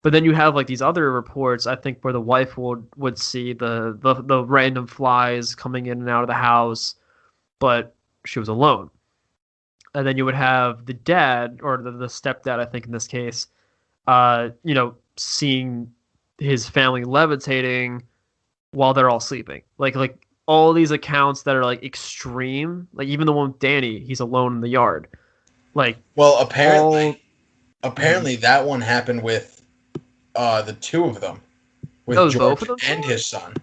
But then you have like these other reports, I think, where the wife would see the random flies coming in and out of the house, but she was alone. And then you would have the dad or the stepdad, I think in this case, seeing his family levitating while they're all sleeping. Like all these accounts that are like extreme. Like even the one with Danny, he's alone in the yard. Like well, apparently that one happened with the two of them, with George both of them? and his son.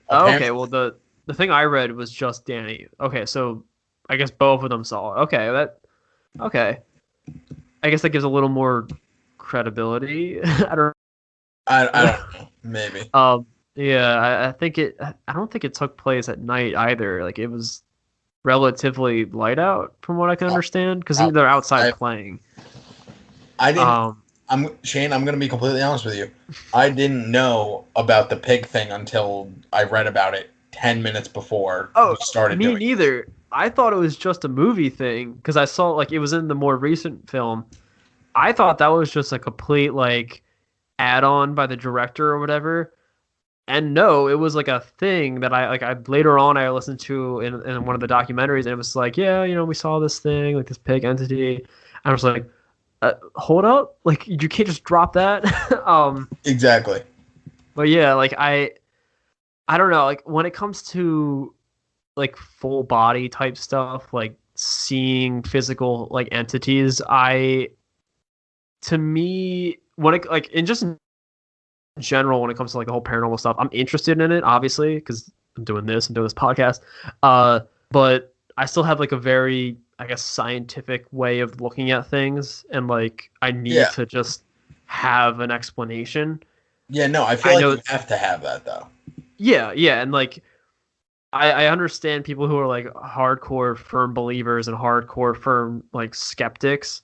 Oh, okay, well the thing I read was just Danny. Okay, so I guess both of them saw it. Okay. I guess that gives a little more credibility. I don't know. Maybe. Yeah, I think I don't think it took place at night either. Like it was relatively light out from what I can understand because they're outside playing. I didn't. Shane, I'm going to be completely honest with you. I didn't know about the pig thing until I read about it 10 minutes before we started doing it. Me neither. I thought it was just a movie thing because I saw like it was in the more recent film. I thought that was just a complete like add-on by the director or whatever. And no, it was like a thing that I later on I listened to in one of the documentaries, and it was like, yeah, we saw this thing, like this pig entity. And I was like, hold up, like you can't just drop that. Exactly. But yeah, like I don't know, like when it comes to like full body type stuff, like seeing physical like entities, to me when it like in just in general when it comes to like the whole paranormal stuff, I'm interested in it obviously because I'm doing this podcast. But I still have like a very, I guess, scientific way of looking at things, and like I need to just have an explanation. Yeah, no, I feel like you have to have that though. Yeah, and like I understand people who are like hardcore firm believers and hardcore firm like skeptics,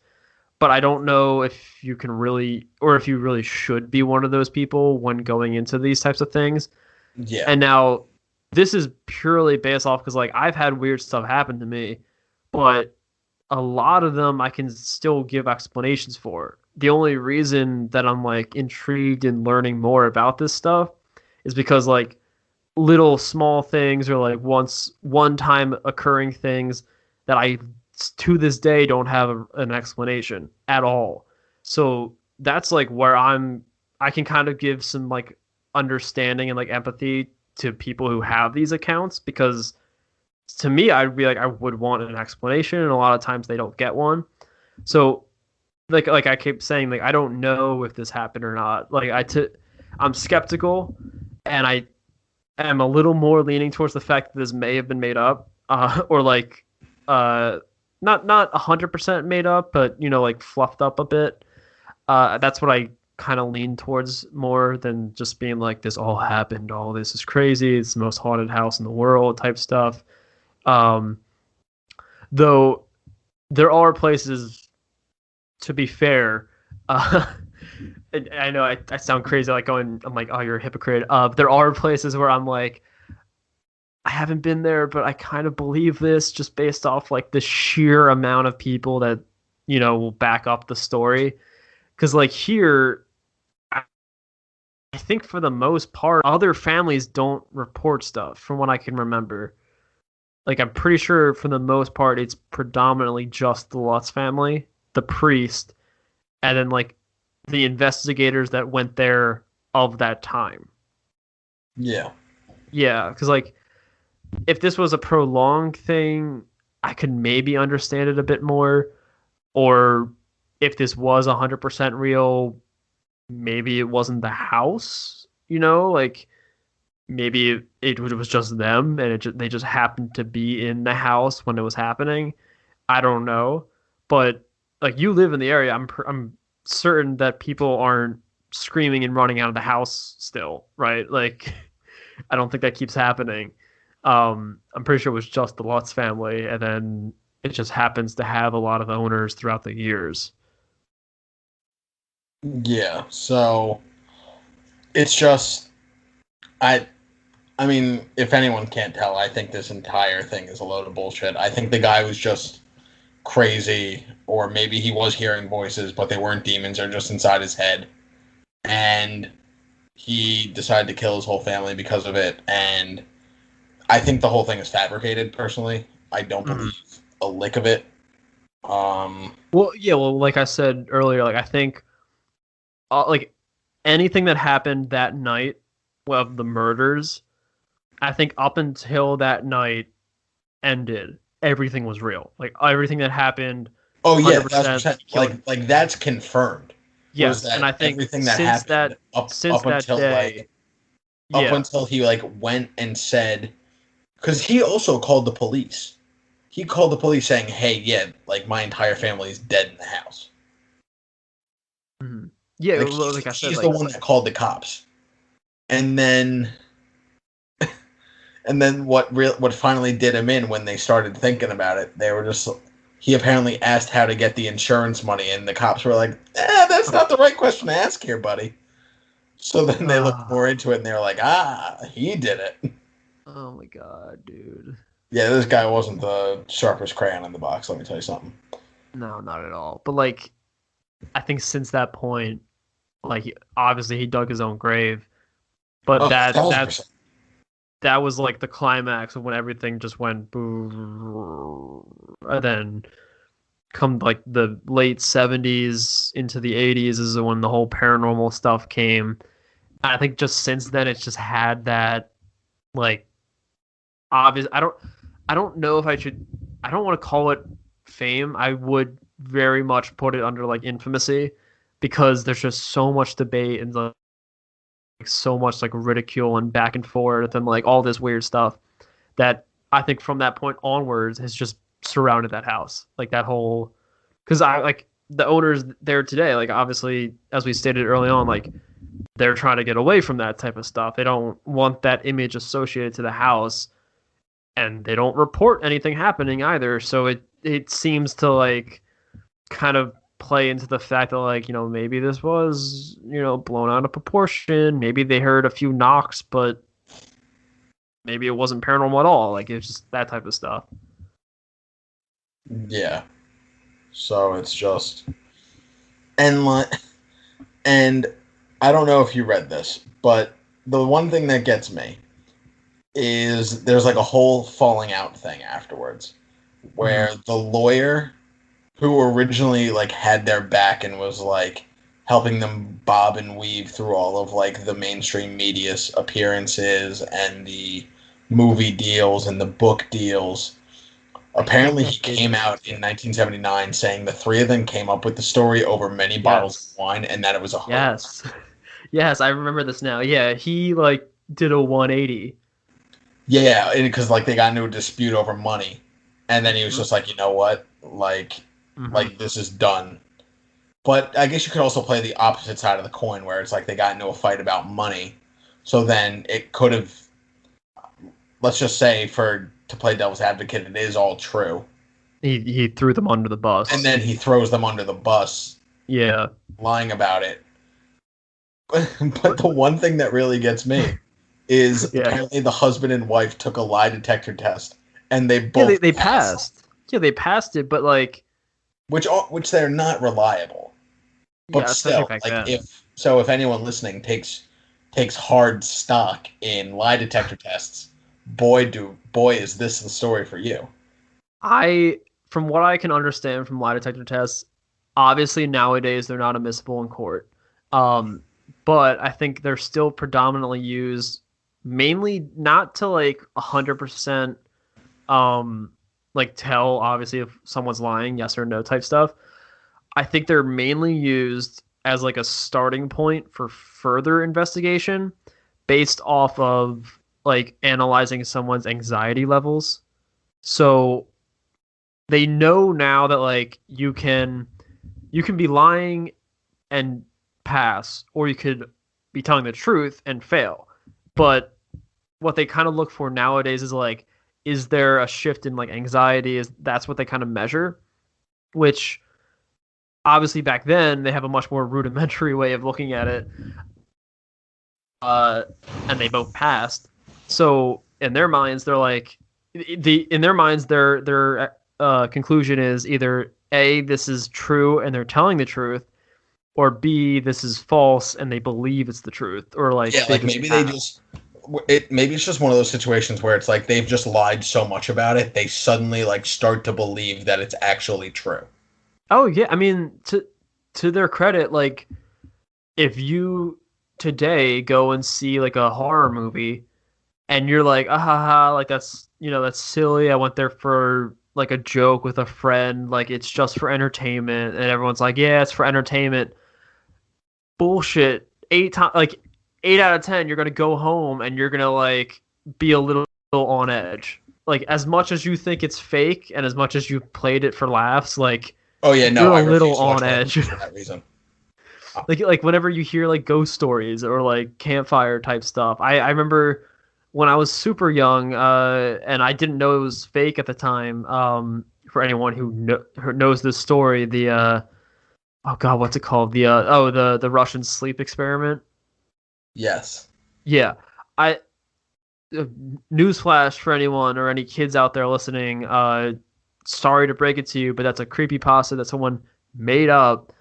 but I don't know if you can really, or if you really should be one of those people when going into these types of things. Yeah. And now this is purely based off because like I've had weird stuff happen to me, but a lot of them I can still give explanations for. The only reason that I'm like intrigued in learning more about this stuff is because like little small things or like one time occurring things that I to this day don't have an explanation at all. So that's like where I can kind of give some like understanding and like empathy to people who have these accounts, because to me I'd be like I would want an explanation, and a lot of times they don't get one. So like I keep saying, like I don't know if this happened or not. Like I'm skeptical, and I am a little more leaning towards the fact that this may have been made up, or like not 100% made up, but you know, like fluffed up a bit. That's what I kind of lean towards more than just being like this all happened, all this is crazy, it's the most haunted house in the world type stuff. Though there are places, to be fair, I know I sound crazy, like I'm like, oh, you're a hypocrite. There are places where I'm like, I haven't been there, but I kind of believe this just based off like the sheer amount of people that, you know, will back up the story. Because like here, I think for the most part, other families don't report stuff from what I can remember. Like I'm pretty sure for the most part, it's predominantly just the Lutz family, the priest, and then like the investigators that went there of that time. Yeah. Yeah, because like if this was a prolonged thing, I could maybe understand it a bit more. Or if this was 100% real, maybe it wasn't the house, you know, like maybe it was just them and they just happened to be in the house when it was happening. I don't know, but like you live in the area, I'm certain that people aren't screaming and running out of the house still, right? Like I don't think that keeps happening. I'm pretty sure it was just the Lutz family, and then it just happens to have a lot of owners throughout the years. Yeah, so it's just I mean, if anyone can't tell, I think this entire thing is a load of bullshit. I think the guy was just crazy, or maybe he was hearing voices, but they weren't demons, they're just inside his head. And he decided to kill his whole family because of it, and I think the whole thing is fabricated, personally. I don't believe a lick of it. Well, yeah, well, like I said earlier, like I think like anything that happened that night of the murders, I think up until that night ended, everything was real. Like everything that happened. Oh yeah, like that's confirmed. Yes, and I think everything that happened up until day, up until he like went and said, because he also called the police. He called the police saying, "Hey, yeah, like my entire family is dead in the house." Mm-hmm. Yeah, like I said, he's the one that called the cops, and then what finally did him in when they started thinking about it, they were just. He apparently asked how to get the insurance money, and the cops were like, that's not the right question to ask here, buddy. So then they looked more into it, and they were like, he did it. Oh my god, dude. Yeah, this guy wasn't the sharpest crayon in the box, let me tell you something. No, not at all. But, like, I think since that point, like, obviously he dug his own grave. But that was, like, the climax of when everything just went boo. And then come, like, the late 70s into the 80s is when the whole paranormal stuff came. And I think just since then, it's just had that, like, obvious. I don't know if I don't want to call it fame. I would very much put it under like infamousy, because there's just so much debate and like so much like ridicule and back and forth and like all this weird stuff that I think from that point onwards has just surrounded that house. Like that whole, because I like the owners there today, like obviously as we stated early on, like they're trying to get away from that type of stuff. They don't want that image associated to the house. And they don't report anything happening either. So it seems to like kind of play into the fact that like, you know, maybe this was, you know, blown out of proportion. Maybe they heard a few knocks, but maybe it wasn't paranormal at all. Like it's just that type of stuff. Yeah. So it's just and I don't know if you read this, but the one thing that gets me is there's like a whole falling out thing afterwards, where the lawyer who originally like had their back and was like helping them bob and weave through all of like the mainstream media's appearances and the movie deals and the book deals. Apparently, he came out in 1979 saying the three of them came up with the story over many bottles of wine and that it was a hoax. Yes, I remember this now. Yeah, he like did a 180. Yeah, because like they got into a dispute over money, and then he was just like, you know what, like this is done. But I guess you could also play the opposite side of the coin, where it's like they got into a fight about money. So then it could have, let's just say, to play devil's advocate, it is all true. He threw them under the bus. And then he throws them under the bus. Yeah. Lying about it. But the one thing that really gets me is apparently the husband and wife took a lie detector test, and they both they passed. Yeah, they passed it, but like... Which they're not reliable. But still, like if anyone listening takes hard stock in lie detector tests, boy is this the story for you. From what I can understand from lie detector tests, obviously nowadays they're not admissible in court. But I think they're still predominantly used mainly not to like 100% like tell obviously if someone's lying, yes or no type stuff. I think they're mainly used as like a starting point for further investigation based off of like analyzing someone's anxiety levels. So they know now that like you can be lying and pass, or you could be telling the truth and fail. But what they kind of look for nowadays is like, is there a shift in like anxiety? That's what they kind of measure, which obviously back then they have a much more rudimentary way of looking at it. And they both passed. So in their minds, they're like, their conclusion is either A, this is true and they're telling the truth, or B, this is false and they believe it's the truth, or like maybe it's just one of those situations where it's like they've just lied so much about it, they suddenly like start to believe that it's actually true. Oh yeah, I mean, to their credit, like if you today go and see like a horror movie and you're like, like that's silly, I went there for like a joke with a friend, like it's just for entertainment, and everyone's like, yeah, it's for entertainment. Bullshit. 8 out of 10 you're gonna go home and you're gonna like be a little on edge, like as much as you think it's fake and as much as you played it for laughs, like you're a little on edge for that reason. like whenever you hear like ghost stories or like campfire type stuff, I remember when I was super young, and I didn't know it was fake at the time. For anyone who knows this story, the oh god, what's it called? The Russian sleep experiment. Yes. Yeah. Newsflash for anyone or any kids out there listening. Sorry to break it to you, but that's a creepypasta that someone made up.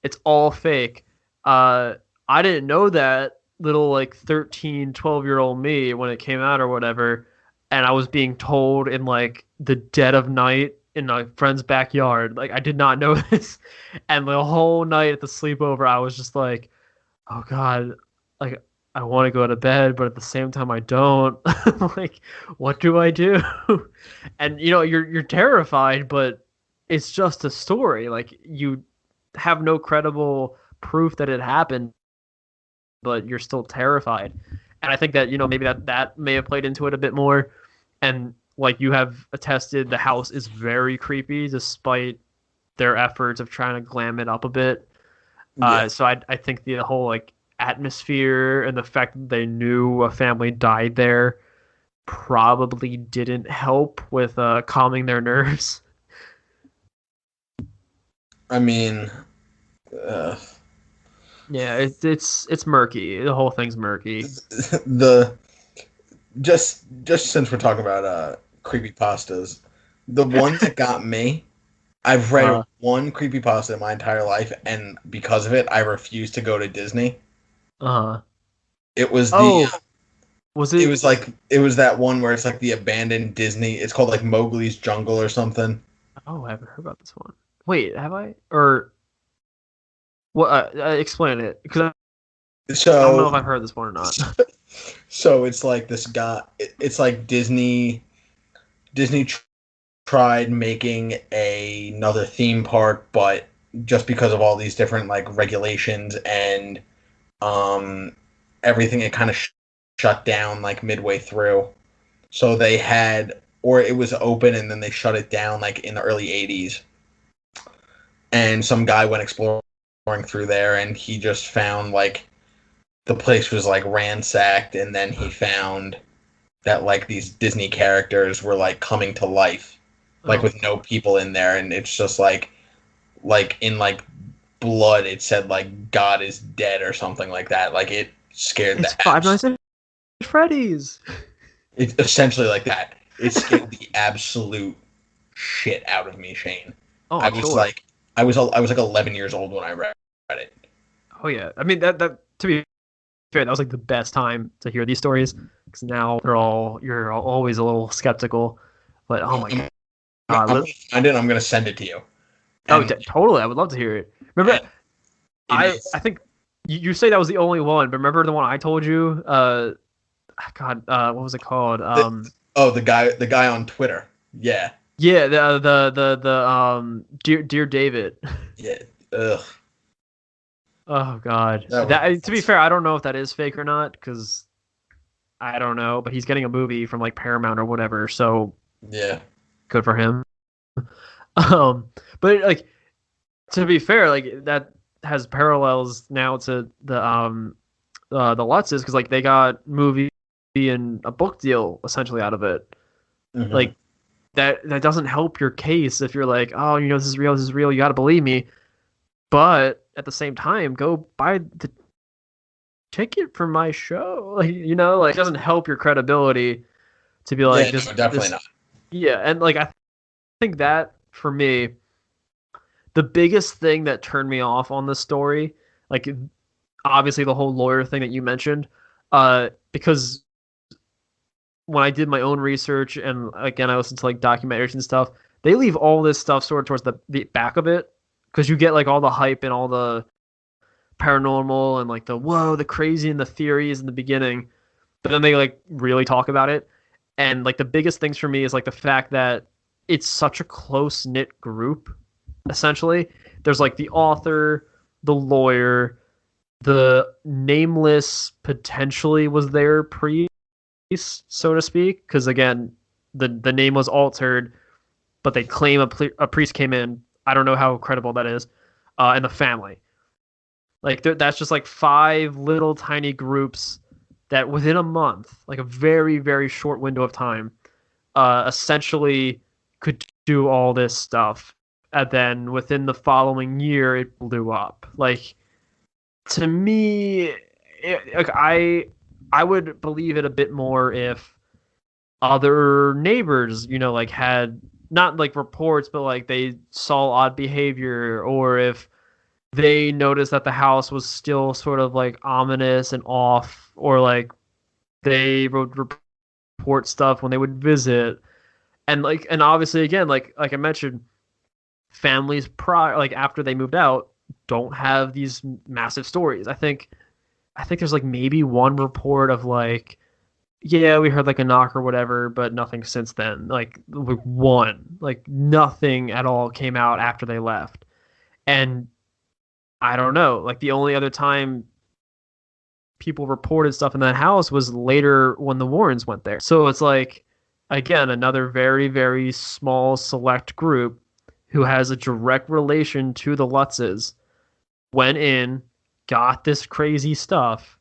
It's all fake. I didn't know that, little like 13, 12-year-old me, when it came out or whatever, and I was being told in like the dead of night in my friend's backyard. Like I did not know this, and the whole night at the sleepover I was just like, oh god, like I want to go to bed, but at the same time I don't. Like, what do I do? And you're terrified, but it's just a story. Like you have no credible proof that it happened, but you're still terrified. And I think that maybe that may have played into it a bit more. And like you have attested, the house is very creepy despite their efforts of trying to glam it up a bit. Yeah. So I think the whole like atmosphere and the fact that they knew a family died there probably didn't help with calming their nerves. I mean, yeah, it's murky. The whole thing's murky. Just since we're talking about creepypastas, the one that got me, I've read one creepypasta in my entire life, and because of it, I refuse to go to Disney. Uh-huh. It was Was it? It was that one where it's like the abandoned Disney. It's called like Mowgli's Jungle or something. Oh, I haven't heard about this one. Wait, have I? Or what? Explain it, because I don't know if I've heard this one or not. So it's like this guy. It's like Disney. Disney tried making another theme park, but just because of all these different like regulations and everything, it kind of shut down like midway through. So they had, or it was open and then they shut it down like in the early 80s. And some guy went exploring through there and he just found like the place was like ransacked, and then he found that like these Disney characters were like coming to life, like with no people in there, and it's just like in like blood it said like God is dead or something like that. Like it scared the Five Nights at Freddy's. It's essentially like that. It scared the absolute shit out of me, Shane. Oh, I was like 11 years old when I read it. Oh yeah, I mean that to be fair, that was like the best time to hear these stories, because now you're always a little skeptical. But oh my god, I'm gonna send it to you. Oh, totally! I would love to hear it. Remember, I think you say that was the only one, but remember the one I told you? God, what was it called? The guy on Twitter. Yeah. Yeah, the Dear David. Yeah. Ugh. Oh God. To be fair, I don't know if that is fake or not, because I don't know. But he's getting a movie from like Paramount or whatever, so yeah, good for him. But like, to be fair, like that has parallels now to the Lutzes, because like they got movie and a book deal essentially out of it. Mm-hmm. Like that doesn't help your case if you're like, oh, this is real, you got to believe me. But at the same time, go buy the ticket for my show. Like, it doesn't help your credibility to be like, definitely not. Yeah, and like I think that for me, the biggest thing that turned me off on this story, like obviously the whole lawyer thing that you mentioned, because when I did my own research and again I listened to like documentaries and stuff, they leave all this stuff sort of towards the back of it, because you get like all the hype and all the paranormal and like the crazy and the theories in the beginning, but then they like really talk about it. And like the biggest things for me is like the fact that it's such a close knit group. Essentially, there's like the author, the lawyer, the nameless potentially was their priest, so to speak, because again the name was altered, but they claim a priest came in. I don't know how credible that is, and the family. Like that's just like 5 little tiny groups that within a month, like a very, very short window of time, essentially could do all this stuff. And then within the following year, it blew up. Like, to me, I would believe it a bit more if other neighbors, like had not like reports, but like they saw odd behavior, or if they noticed that the house was still sort of like ominous and off, or like they would report stuff when they would visit. And obviously again, like I mentioned, families prior, like after they moved out, don't have these massive stories. I think there's like maybe one report of like, yeah, we heard like a knock or whatever, but nothing since then. Like one, like nothing at all came out after they left. And I don't know, like the only other time people reported stuff in that house was later when the Warrens went there. So it's like, again, another very, very small select group who has a direct relation to the Lutzes went in, got this crazy stuff,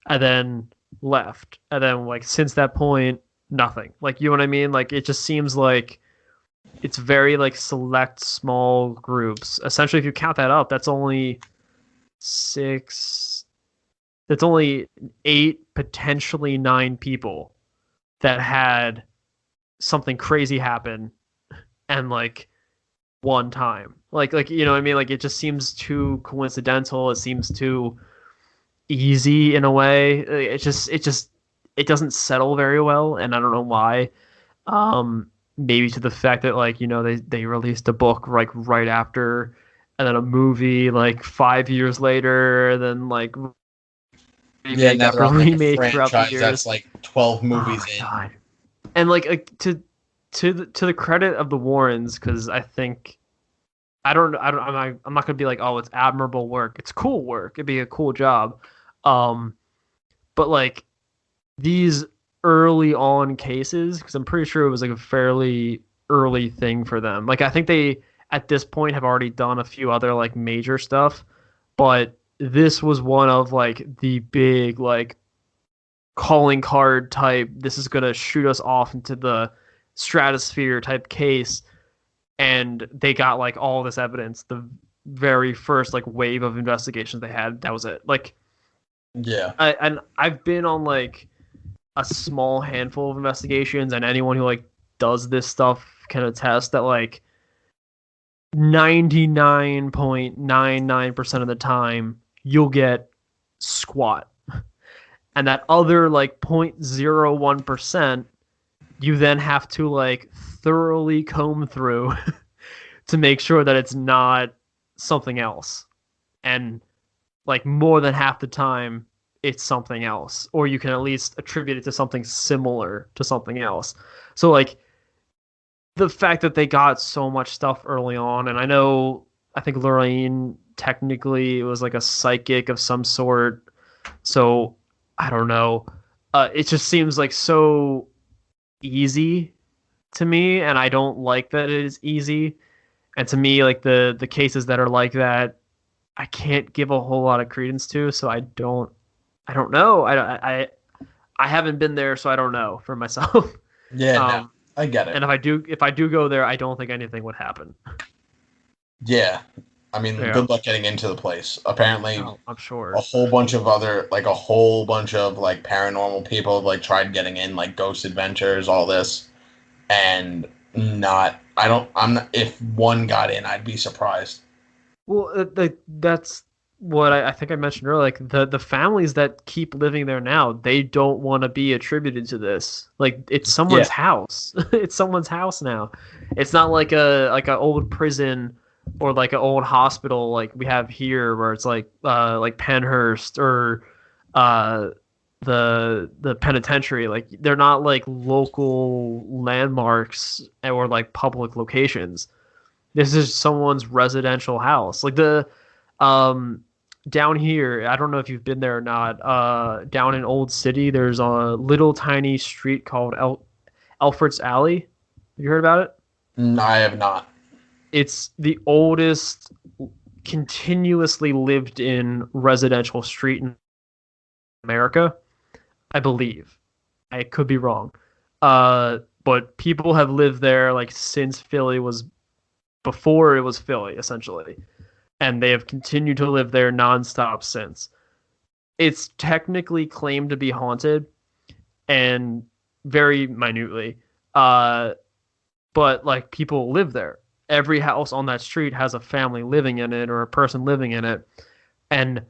and then left. And then like since that point, nothing. Like, you know what I mean? Like it just seems like it's very like select small groups. Essentially, if you count that up, that's only 6. That's only 8, potentially 9 people that had something crazy happen, and like one time. Like you know what I mean? Like it just seems too coincidental. It seems too easy in a way. It just it doesn't settle very well, and I don't know why. Maybe to the fact that like they released a book like right after, and then a movie like 5 years later, and then like remake now after they're on like a remake throughout the franchise years. that's like 12 movies Oh my in. God. And like to the credit of the Warrens, because I think I'm not gonna be like, oh, it's admirable work. It's cool work. It'd be a cool job. But like these early on cases, because I'm pretty sure it was like a fairly early thing for them. Like I think they at this point have already done a few other like major stuff, but this was one of like the big like calling card type, this is gonna shoot us off into the stratosphere type case. And they got like all this evidence. The very first like wave of investigations they had, that was it. Like, yeah, and I've been on like a small handful of investigations, and anyone who like does this stuff can attest that like 99.99% of the time you'll get squat, and that other like 0.01% you then have to like thoroughly comb through to make sure that it's not something else. And like more than half the time it's something else, or you can at least attribute it to something similar to something else. So like the fact that they got so much stuff early on, and I think Lorraine technically was like a psychic of some sort, so I don't know. It just seems like so easy to me, and I don't like that it is easy. And to me, like the cases that are like that, I can't give a whole lot of credence to, so I don't know. I haven't been there, so I don't know for myself. Yeah, no, I get it. And if I do go there, I don't think anything would happen. Yeah. I mean, good luck getting into the place. Apparently, I'm sure a whole bunch of like paranormal people have like tried getting in, like Ghost Adventures, all this, and if one got in, I'd be surprised. Well, that's what I think I mentioned earlier. Like the families that keep living there now, they don't want to be attributed to this. Like it's someone's house. It's someone's house now. It's not like a old prison or like an old hospital like we have here, where it's like Penhurst or the penitentiary. Like they're not like local landmarks or like public locations. This is someone's residential house. Like the down here, I don't know if you've been there or not. Down in Old City, there's a little tiny street called Alfred's Alley. Have you heard about it? No, I have not. It's the oldest continuously lived in residential street in America, I believe. I could be wrong. But people have lived there like since Philly was before it was Philly, essentially. And they have continued to live there nonstop since. It's technically claimed to be haunted, and very minutely. But like people live there. Every house on that street has a family living in it or a person living in it. And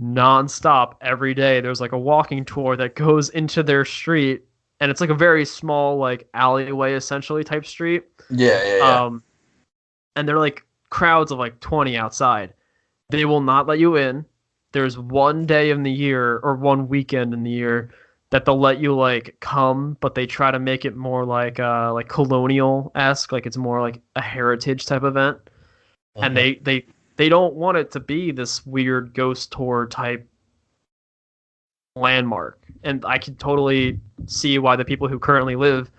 nonstop every day there's like a walking tour that goes into their street, and it's like a very small like alleyway essentially type street. Yeah. And they're like crowds of like 20 outside. They will not let you in. There's one day in the year or one weekend in the year that they'll let you like come, but they try to make it more like colonial-esque, like it's more like a heritage type event. And they don't want it to be this weird ghost tour type landmark. And I can totally see why the people who currently live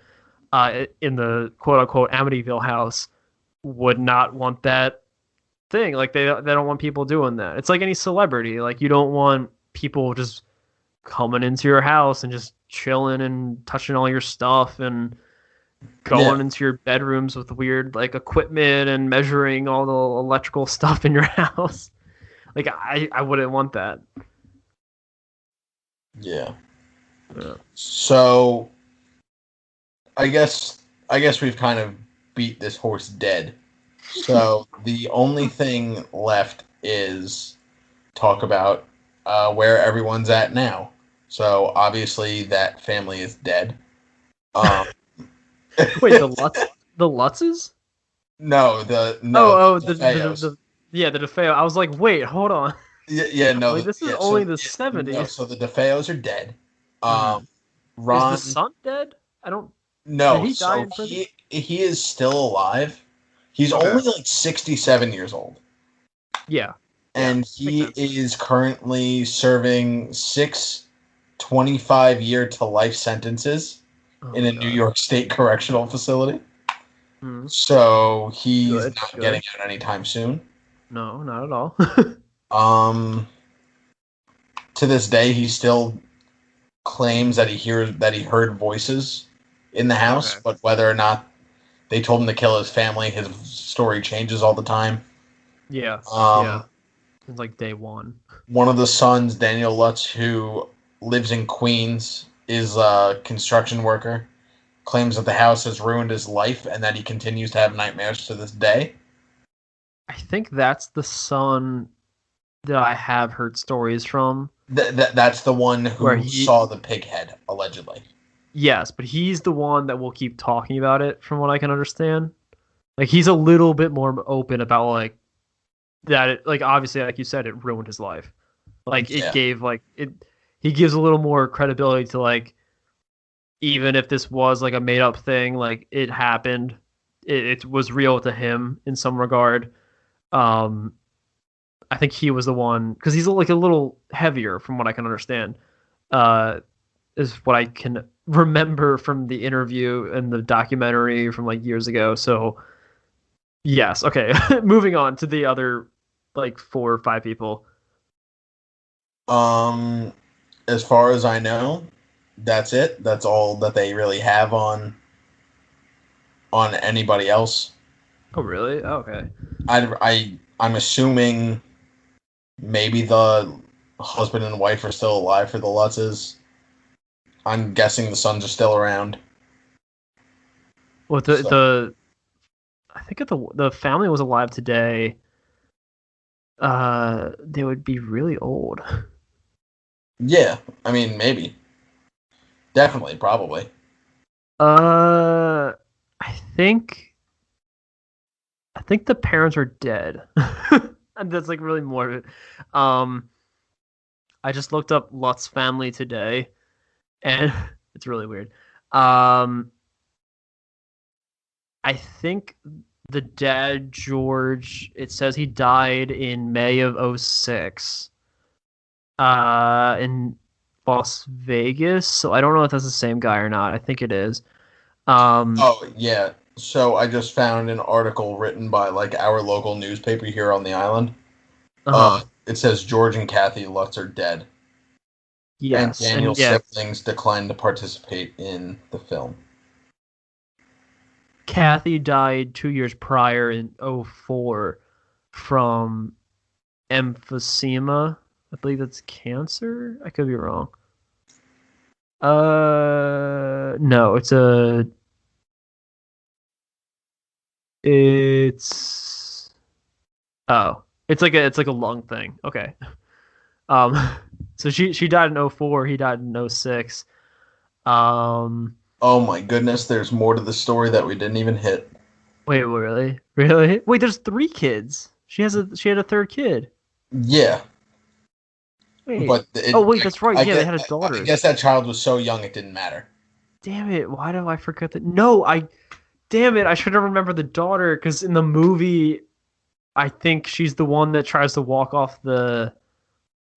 in the quote-unquote Amityville house would not want that thing. Like they don't want people doing that. It's like any celebrity. Like you don't want people just coming into your house and just chilling and touching all your stuff and going into your bedrooms with weird like equipment and measuring all the electrical stuff in your house. Like I wouldn't want that. Yeah. So I guess we've kind of beat this horse dead. So the only thing left is talk about where everyone's at now. So obviously that family is dead. Wait, the Lutzes? No, Oh, DeFeos. the DeFeo. I was like, wait, hold on. Yeah, no, Like this is so only the no, 70s. so the DeFeos are dead. Hmm. Is the Ron, son dead? I don't. Did no, he die so in prison? he is still alive. He's Okay. only like 67 years old, Yeah. Yeah. and Makes he sense. is currently serving 6 25-year to life sentences Oh in my a New god. York State correctional facility. Hmm. So he's Good. not getting Good. out anytime soon. No, not at all. Um, to this day, he still claims that he heard voices in the house, Okay. but whether or not they told him to kill his family, his story changes all the time. Yeah. Yeah. Um, It's like day one. one of the sons, Daniel Lutz, who lives in Queens, is a construction worker. Claims that the house has ruined his life and that he continues to have nightmares to this day. I think that's the son that I have heard stories from. That's the one Where who he, saw the pig head, allegedly. yes, but he's the one that will keep talking about it, from what I can understand. Like he's a little bit more open about like that. Like obviously, like you said, it ruined his life. Like it Yeah. gave like it. He gives a little more credibility to like even if this was like a made up thing, like it happened. It was real to him in some regard. Um, I think he was the one because he's like a little heavier from what I can understand. Uh, is what I can remember from the interview and the documentary from like years ago. So yes, okay. Moving on to the other like 4 or 5 people. Um, as far as I know, that's it. That's all that they really have on anybody else. Oh really? Oh, okay. I'm assuming maybe the husband and wife are still alive for the Lutzes. I'm guessing the sons are still around. Well, So the I think if the family was alive today, they would be really old. yeah, I mean maybe, definitely, probably. Uh, I think I think the parents are dead. And that's like really morbid. Um, I just looked up Lutz family today, and it's really weird. Um, I think the dad George. It says he died in May of '06. In Las Vegas. So I don't know if that's the same guy or not. I think it is. Um, Oh yeah. So I just found an article written by like our local newspaper here on the island. uh-huh. It says George and Kathy Lutz are dead, and Yes, and Daniel's yeah, siblings declined to participate in the film. Kathy died 2 years prior in '04 from emphysema. I believe that's cancer. I could be wrong. No, it's oh, it's like a lung thing. Okay. Um, so she died in '04. He died in '06. Um, Oh my goodness, there's more to the story that we didn't even hit. wait, really? Really? Wait, there's 3 kids. She had a third kid. Yeah, Wait. but it, Oh, wait, that's right. Yeah, they had a I daughter. guess that child was so young it didn't matter. Damn it. Why do I forget that? No, damn it. I should have remembered the daughter because in the movie, I think she's the one that tries to walk off the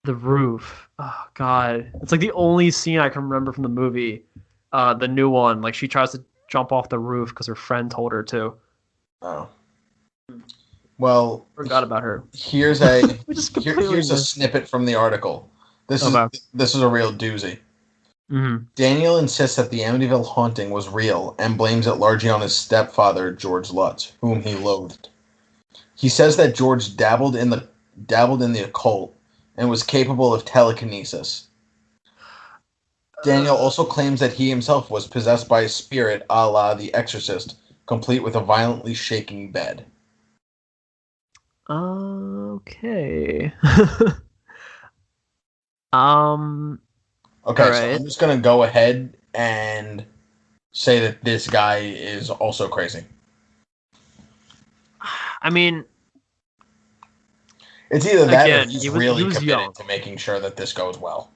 roof. Oh God, it's like the only scene I can remember from the movie. The new one, like she tries to jump off the roof because her friend told her to. Oh well, Forgot about her. here's a We just completely here's a missed. snippet from the article. This is Okay. this is a real doozy. Mm-hmm. Daniel insists that the Amityville haunting was real and blames it largely on his stepfather, George Lutz, whom he loathed. He says that George dabbled in the occult and was capable of telekinesis. Daniel also claims that he himself was possessed by a spirit a la The Exorcist, complete with a violently shaking bed. Okay. um. Okay, so I'm just gonna go ahead and say that this guy is also crazy. I mean, it's either that or he's really committed young. To making sure that this goes well.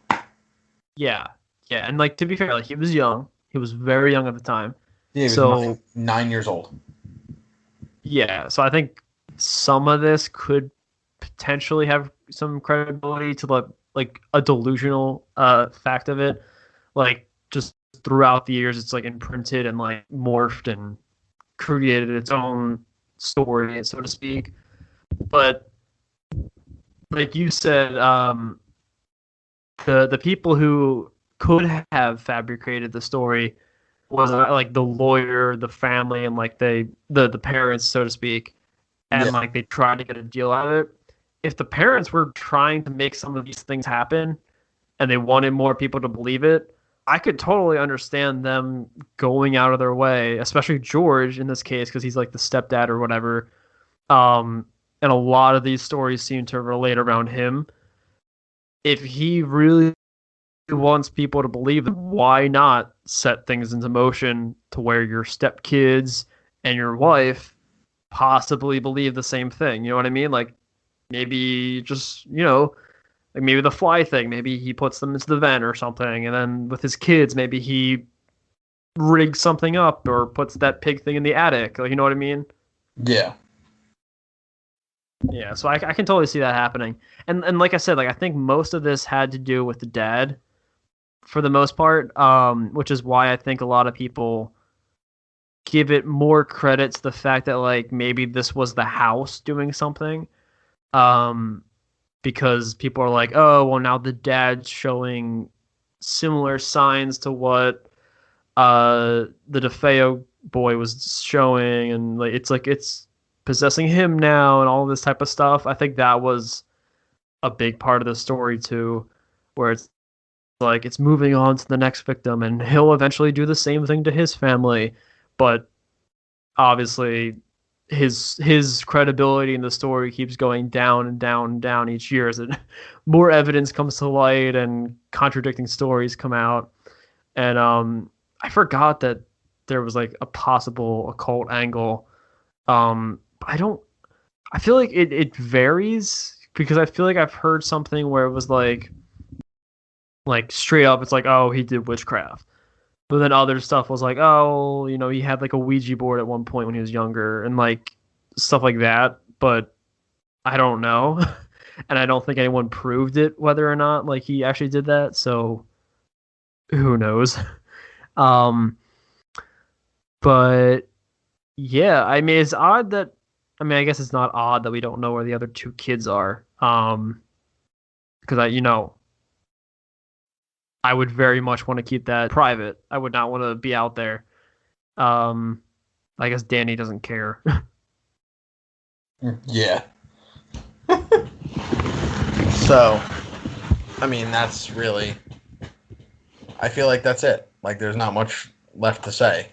Yeah, and like to be fair, like he was young. He was very young at the time. Yeah, he was 9 years old. Yeah, so I think some of this could potentially have some credibility to the like a delusional fact of it. Like just throughout the years, it's like imprinted and like morphed and created its own story, so to speak. But like you said, the people who could have fabricated the story was like the lawyer, the family, and like the parents, so to speak, and like they tried to get a deal out of it. If the parents were trying to make some of these things happen and they wanted more people to believe it, I could totally understand them going out of their way, especially George in this case, because he's like the stepdad or whatever. And a lot of these stories seem to relate around him. If he really wants people to believe them, why not set things into motion to where your stepkids and your wife possibly believe the same thing? You know what I mean? Like maybe just, like maybe the fly thing, maybe he puts them into the vent or something, and then with his kids, maybe he rigs something up or puts that pig thing in the attic. Like, you know what I mean? Yeah. Yeah, so I can totally see that happening. And like I said, like I think most of this had to do with the dad for the most part, which is why I think a lot of people give it more credit to the fact that like maybe this was the house doing something. Because people are like, oh, well, now the dad's showing similar signs to what the DeFeo boy was showing, and like it's possessing him now and all this type of stuff. I think that was a big part of the story too, where it's like it's moving on to the next victim, and he'll eventually do the same thing to his family, but obviously his credibility in the story keeps going down and down and down each year as more evidence comes to light and contradicting stories come out. And I forgot that there was like a possible occult angle. I feel like it varies, because I feel like I've heard something where it was like straight up, it's like, oh, he did witchcraft. But then other stuff was like, oh, he had like a Ouija board at one point when he was younger and like stuff like that. But I don't know. And I don't think anyone proved it, whether or not like he actually did that. So who knows? But yeah, I mean, it's odd that, I guess it's not odd that we don't know where the other two kids are. Because I would very much want to keep that private. I would not want to be out there. I guess Danny doesn't care. Yeah. So, I mean, that's really... I feel like that's it. Like, there's not much left to say.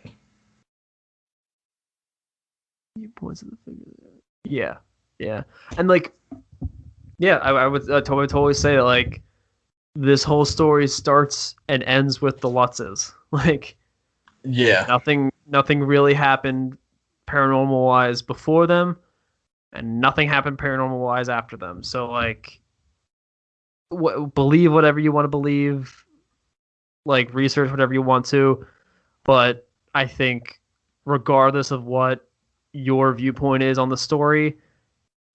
Yeah. And, like, yeah, I would totally say that, like, this whole story starts and ends with the Lutzes. Like, yeah, nothing really happened paranormal wise before them, and nothing happened paranormal wise after them. So like, believe whatever you want to believe, like research whatever you want to, but I think regardless of what your viewpoint is on the story,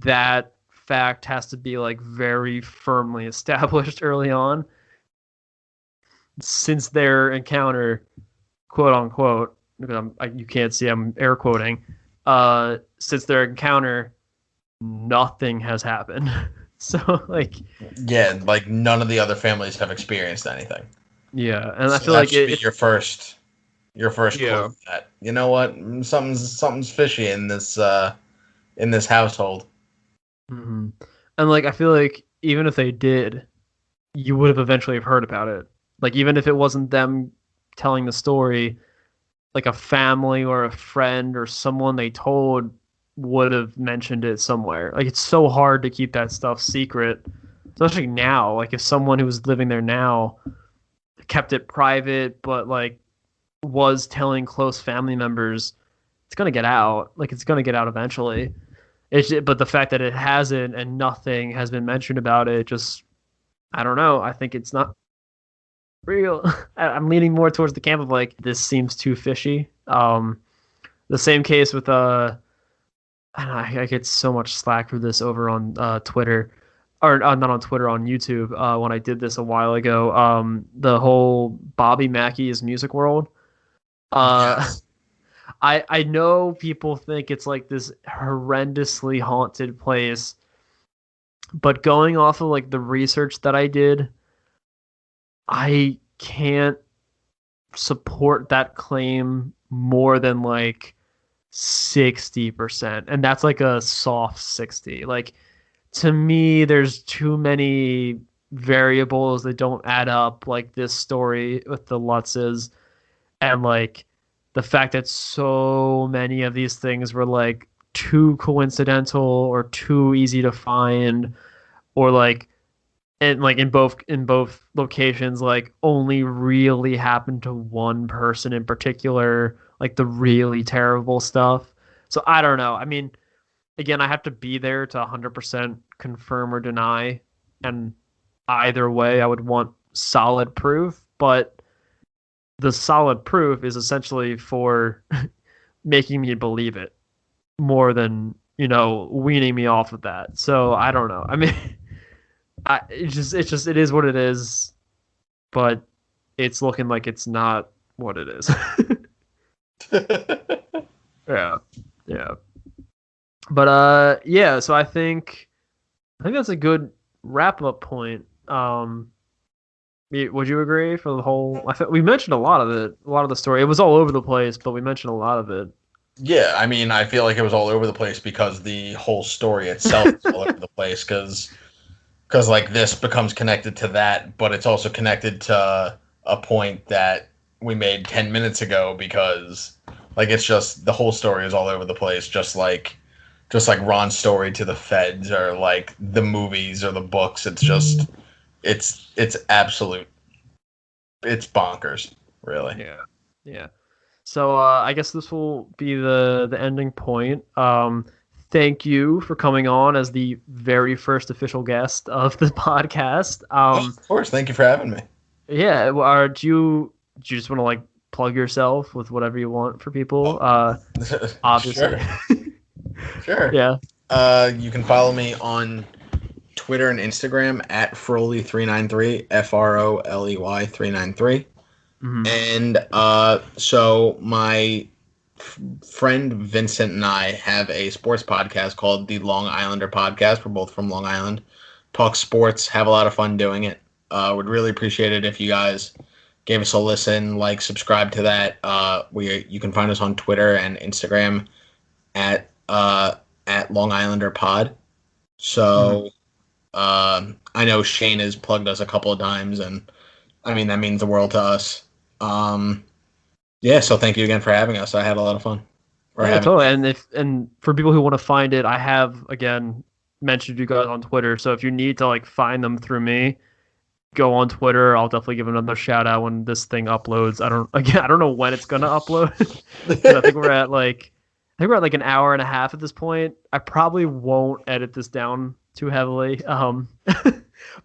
that fact has to be like very firmly established early on, since their encounter, quote unquote, because you can't see, I'm air quoting, since their encounter, nothing has happened. So like, yeah, like none of the other families have experienced anything. Yeah, and so I feel like it's your first clue that, you know what, something's fishy in this household. Mm-hmm. And like, I feel like even if they did, you would have eventually heard about it. Like, even if it wasn't them telling the story, like a family or a friend or someone they told would have mentioned it somewhere. Like, it's so hard to keep that stuff secret, especially now. Like, if someone who's living there now kept it private, but like was telling close family members, it's gonna get out. Like it's gonna get out eventually. But the fact that it hasn't and nothing has been mentioned about it, just I don't know. I think it's not real. I'm leaning more towards the camp of like this seems too fishy. The same case with I get so much slack for this over on Twitter, or not on Twitter, on YouTube. When I did this a while ago, the whole Bobby Mackey's Music World. Yes. I know people think it's like this horrendously haunted place, but going off of like the research that I did, I can't support that claim more than like 60%, and that's like a soft 60. Like to me, there's too many variables that don't add up, like this story with the Lutzes, and like the fact that so many of these things were like too coincidental or too easy to find, or like and like in both locations, like only really happened to one person in particular, like the really terrible stuff. So I don't know. I mean, again, I have to be there to 100% confirm or deny, and either way, I would want solid proof. But the solid proof is essentially for making me believe it more than, weaning me off of that. So I don't know. I mean, it is what it is, but it's looking like it's not what it is. Yeah. But yeah, so I think that's a good wrap up point. Would you agree for the whole? We mentioned a lot of it, a lot of the story. It was all over the place, but we mentioned a lot of it. Yeah, I mean, I feel like it was all over the place because the whole story itself is all over the place. Because like this becomes connected to that, but it's also connected to a point that we made 10 minutes ago. Because like it's just the whole story is all over the place, just like Ron's story to the feds, or like the movies or the books. It's just it's absolute. It's bonkers, really. Yeah. So I guess this will be the ending point. Thank you for coming on as the very first official guest of the podcast. Of course, thank you for having me. Yeah, do you just want to like plug yourself with whatever you want for people? Obviously. Sure. Yeah. You can follow me on Twitter and Instagram at Froley393, FROLEY 393. Mm-hmm. And so my friend Vincent and I have a sports podcast called the Long Islander Podcast. We're both from Long Island. Talk sports, have a lot of fun doing it. Would really appreciate it if you guys gave us a listen, like, subscribe to that. You can find us on Twitter and Instagram at Long Islander Pod. So I know Shane has plugged us a couple of times, and I mean that means the world to us. Yeah, so thank you again for having us. I had a lot of fun. Totally. And for people who want to find it, I have again mentioned you guys on Twitter. So if you need to like find them through me, go on Twitter. I'll definitely give another shout out when this thing uploads. I don't know when it's gonna upload. I think we're at like an hour and a half at this point. I probably won't edit this down too heavily.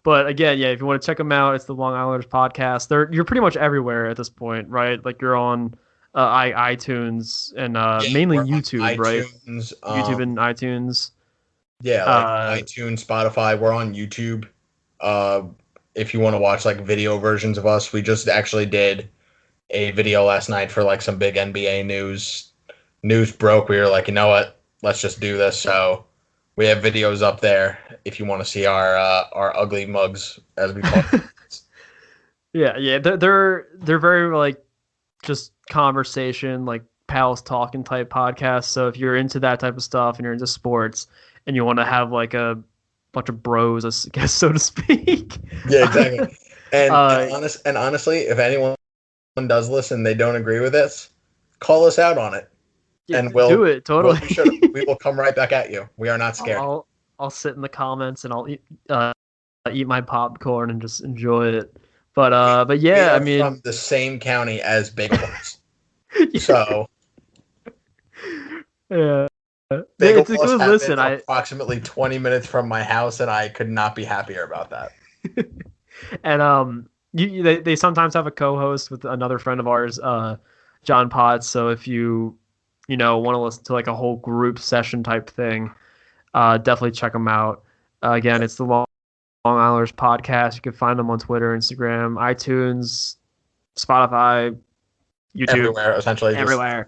But again, yeah, if you want to check them out, it's the Long Islanders Podcast. You're pretty much everywhere at this point, right? Like you're on iTunes and mainly YouTube, iTunes, right? YouTube and iTunes. Yeah, like iTunes, Spotify. We're on YouTube. If you want to watch like video versions of us, we just actually did a video last night for like some big NBA news. News broke. We were like, you know what? Let's just do this. So we have videos up there if you want to see our ugly mugs, as we call it. Yeah, they're very like just conversation, like pals talking type podcasts. So if you're into that type of stuff and you're into sports and you want to have like a bunch of bros, I guess, so to speak. Yeah, exactly. And honestly, if anyone does listen, they don't agree with this, call us out on it. Yeah, and we'll do it totally. We will come right back at you. We are not scared. I'll sit in the comments and I'll eat my popcorn and just enjoy it. But yeah, I mean, from the same county as Bagel Boss. Yeah. So yeah, Bagel it's a Boss good listen. approximately 20 minutes from my house, and I could not be happier about that. And they sometimes have a co-host with another friend of ours, John Potts. So if you want to listen to like a whole group session type thing, definitely check them out. Again, it's the Long Islanders podcast. You can find them on Twitter, Instagram, iTunes, Spotify, YouTube, everywhere, essentially. Everywhere.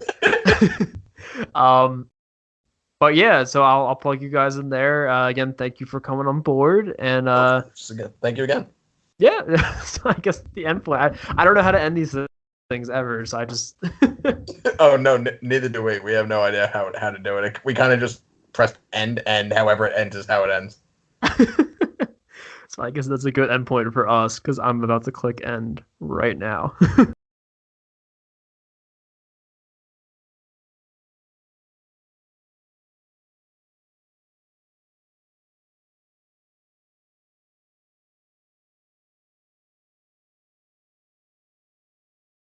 But yeah, so I'll plug you guys in there. Again, thank you for coming on board, and thank you again. Yeah, so I guess the end point. I don't know how to end these things ever, so I just. Oh no, neither do we. We have no idea how to do it. We kind of just press end, and however it ends is how it ends. So I guess that's a good end point for us, because I'm about to click end right now.